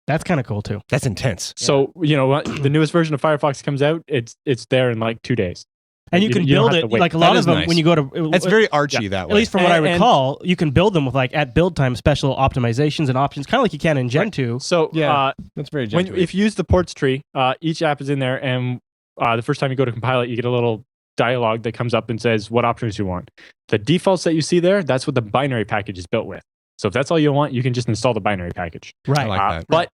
That's kind of cool too. That's intense. So, the newest version of Firefox comes out, it's there in like 2 days. And you can you don't build have it to wait. like a That lot is of them nice. when you go to. That's very Archy that way. At least from what I And- recall, you can build them with like at build time special optimizations and options, kind of like you can in Gentoo. So, Yeah. That's very when, gentle. if you use the ports tree, each app is in there, and the first time you go to compile it, you get a little dialog that comes up and says what options you want. The defaults that you see there, that's what the binary package is built with. So if that's all you want, you can just install the binary package. Right. I like that. But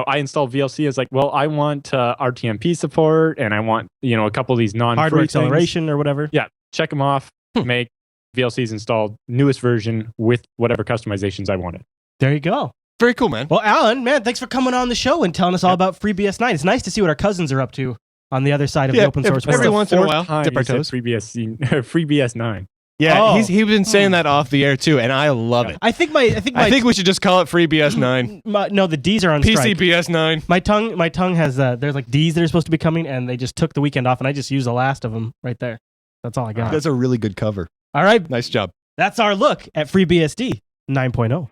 I installed VLC as like, well, I want RTMP support, and I want a couple of these non-free Hardware things. acceleration or whatever. Yeah, check them off. Make VLCs installed, newest version with whatever customizations I wanted. There you go. Very cool, man. Well, Alan, man, thanks for coming on the show and telling us all about FreeBSD. It's nice to see what our cousins are up to on the other side of the open source every world. once in a while, Time dip our you said toes. FreeBSD9. Yeah, Oh. he's been saying that off the air too, and I love it. I think I think we should just call it FreeBS9. no, the D's are on strike. PC-BS9. My tongue has there's like D's that are supposed to be coming, and they just took the weekend off, and I just used the last of them right there. That's all I got. That's a really good cover. All right, Nice job. that's our look at FreeBSD 9.0.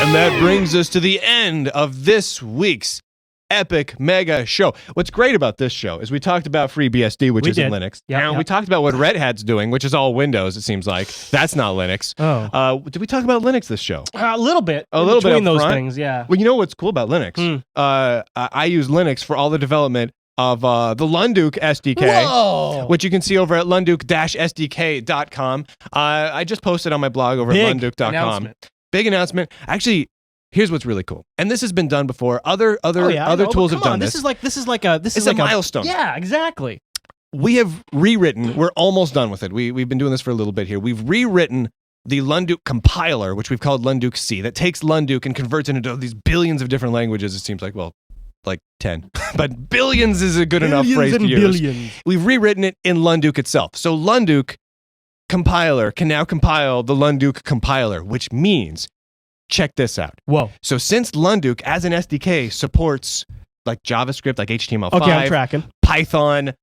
And that brings us to the end of this week's epic mega show. What's great about this show is we talked about FreeBSD, which We is in did. Linux. Yep, and yep. we talked about what Red Hat's doing, which is all Windows, it seems like. That's not Linux. Oh, Did we talk about Linux this show? a little bit. A little bit between up those front. things. Yeah. Well, you know what's cool about Linux? Hmm. I use Linux for all the development of the Lunduke SDK. Whoa. Which you can see over at lunduke-sdk.com. I just posted on my blog over Big at lunduke.com. announcement. Big announcement. Actually, here's what's really cool. And this has been done before. Other Oh, yeah, I know, but tools have come on, done this this. is like It's a milestone. Yeah, exactly. We have rewritten, we're almost done with it. We've been doing this for a little bit here. We've rewritten the Lunduke compiler, which we've called Lunduke C, that takes Lunduke and converts it into these billions of different languages. It seems like 10. But billions is a good enough phrase to use. Billions. We've rewritten it in Lunduke itself. So Lunduke compiler can now compile the Lunduke compiler, which means, check this out. Whoa. So since Lunduke as an SDK supports like JavaScript, like HTML5, Okay, I'm tracking. Python,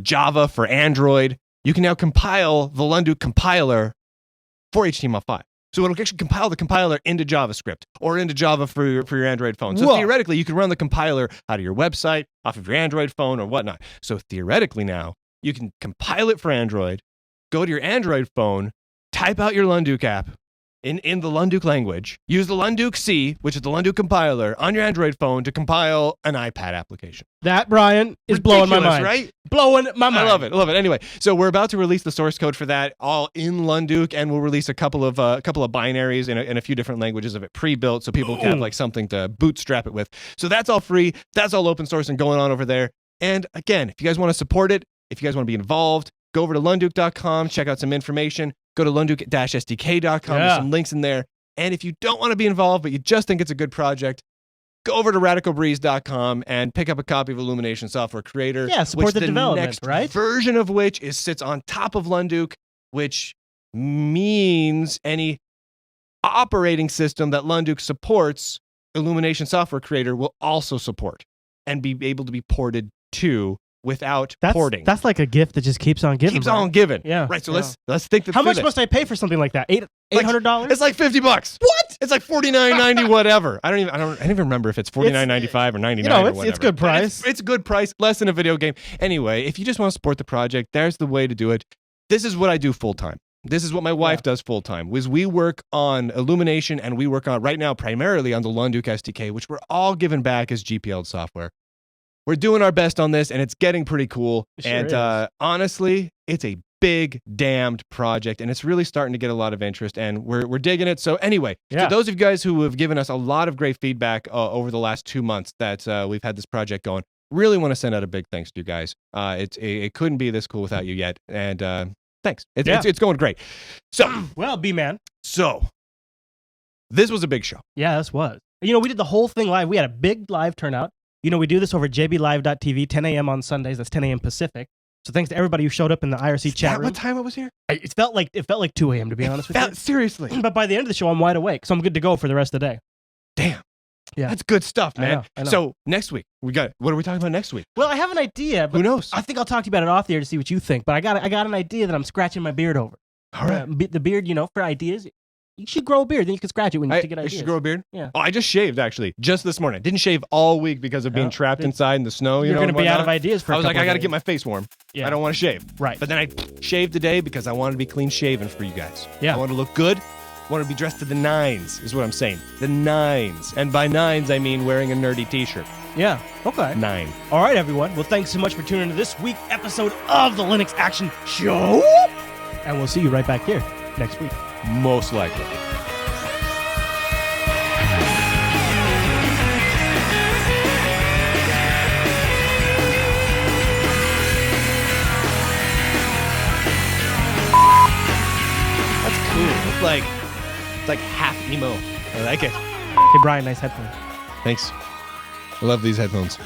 Java for Android, you can now compile the Lunduke compiler for HTML5. So it'll actually compile the compiler into JavaScript or into Java for your Android phone. So Whoa. theoretically, you can run the compiler out of your website, off of your Android phone or whatnot. So theoretically now, you can compile it for Android, go to your Android phone, type out your Lunduke app in the Lunduke language, use the Lunduke C, which is the Lunduke compiler, on your Android phone to compile an iPad application. That, Brian, is blowing my Ridiculous, mind. right? Blowing my mind. I love it. I love it. Anyway, so we're about to release the source code for that all in Lunduke, and we'll release a couple of binaries in a few different languages of it pre-built, so people can have like something to bootstrap it with. So that's all free. That's all open source and going on over there. And again, if you guys want to support it, if you guys want to be involved, go over to lunduke.com, check out some information. Go to lunduke-sdk.com. There's some links in there. And if you don't want to be involved, but you just think it's a good project, go over to radicalbreeze.com and pick up a copy of Illumination Software Creator. Yeah, support which the development, next right? version of which sits on top of Lunduke, which means any operating system that Lunduke supports, Illumination Software Creator will also support and be able to be ported to without porting. That's like a gift that just keeps on giving. Keeps Brian. on giving. Yeah. Right. So yeah. let's think that. How through much this. must I pay for something like that? $800? It's like $50. What? It's like $49.90 whatever. I don't even remember if it's $49.95 or $99 You know, or it's whatever. good But price. It's a good price, less than a video game. Anyway, if you just want to support the project, there's the way to do it. This is what I do full time. This is what my wife does full time. We work on Illumination, and we work on right now primarily on the Lunduke SDK, which we're all giving back as GPL software. We're doing our best on this, and it's getting pretty cool. It sure and is. Honestly, it's a big damned project, and it's really starting to get a lot of interest, and we're digging it. So anyway, to those of you guys who have given us a lot of great feedback over the last 2 months that we've had this project going, really want to send out a big thanks to you guys. It couldn't be this cool without you yet, and thanks. It's going great. So Well, B-Man. So this was a big show. Yeah, this was. We did the whole thing live. We had a big live turnout. We do this over jblive.tv, 10 a.m. on Sundays. That's 10 a.m. Pacific. So thanks to everybody who showed up in the IRC chat room. What time it was here? It felt like 2 a.m. to be honest with you. Seriously. But by the end of the show, I'm wide awake, so I'm good to go for the rest of the day. Damn. Yeah. That's good stuff, man. I know. So next week, what are we talking about next week? Well, I have an idea, but Who knows? I think I'll talk to you about it off the air to see what you think. But I got an idea that I'm scratching my beard over. All right. The beard, for ideas. You should grow a beard, then you can scratch it when you get I ideas. should grow a beard? Yeah. Oh, I just shaved, actually, just this morning. I didn't shave all week because of being trapped inside in the snow. You're going to be out of whatnot. ideas for I was like, I got to days. get my face warm. Yeah. I don't want to shave. Right. But then I shaved today because I wanted to be clean shaven for you guys. Yeah. I want to look good. I want to be dressed to the nines, is what I'm saying. The nines. And by nines, I mean wearing a nerdy t-shirt. Yeah. Okay. 9. All right, everyone. Well, thanks so much for tuning into this week's episode of the Linux Action Show. And we'll see you right back here next week. Most likely. That's cool. It's like half emo. I like it. Hey, Brian, nice headphones. Thanks. I love these headphones.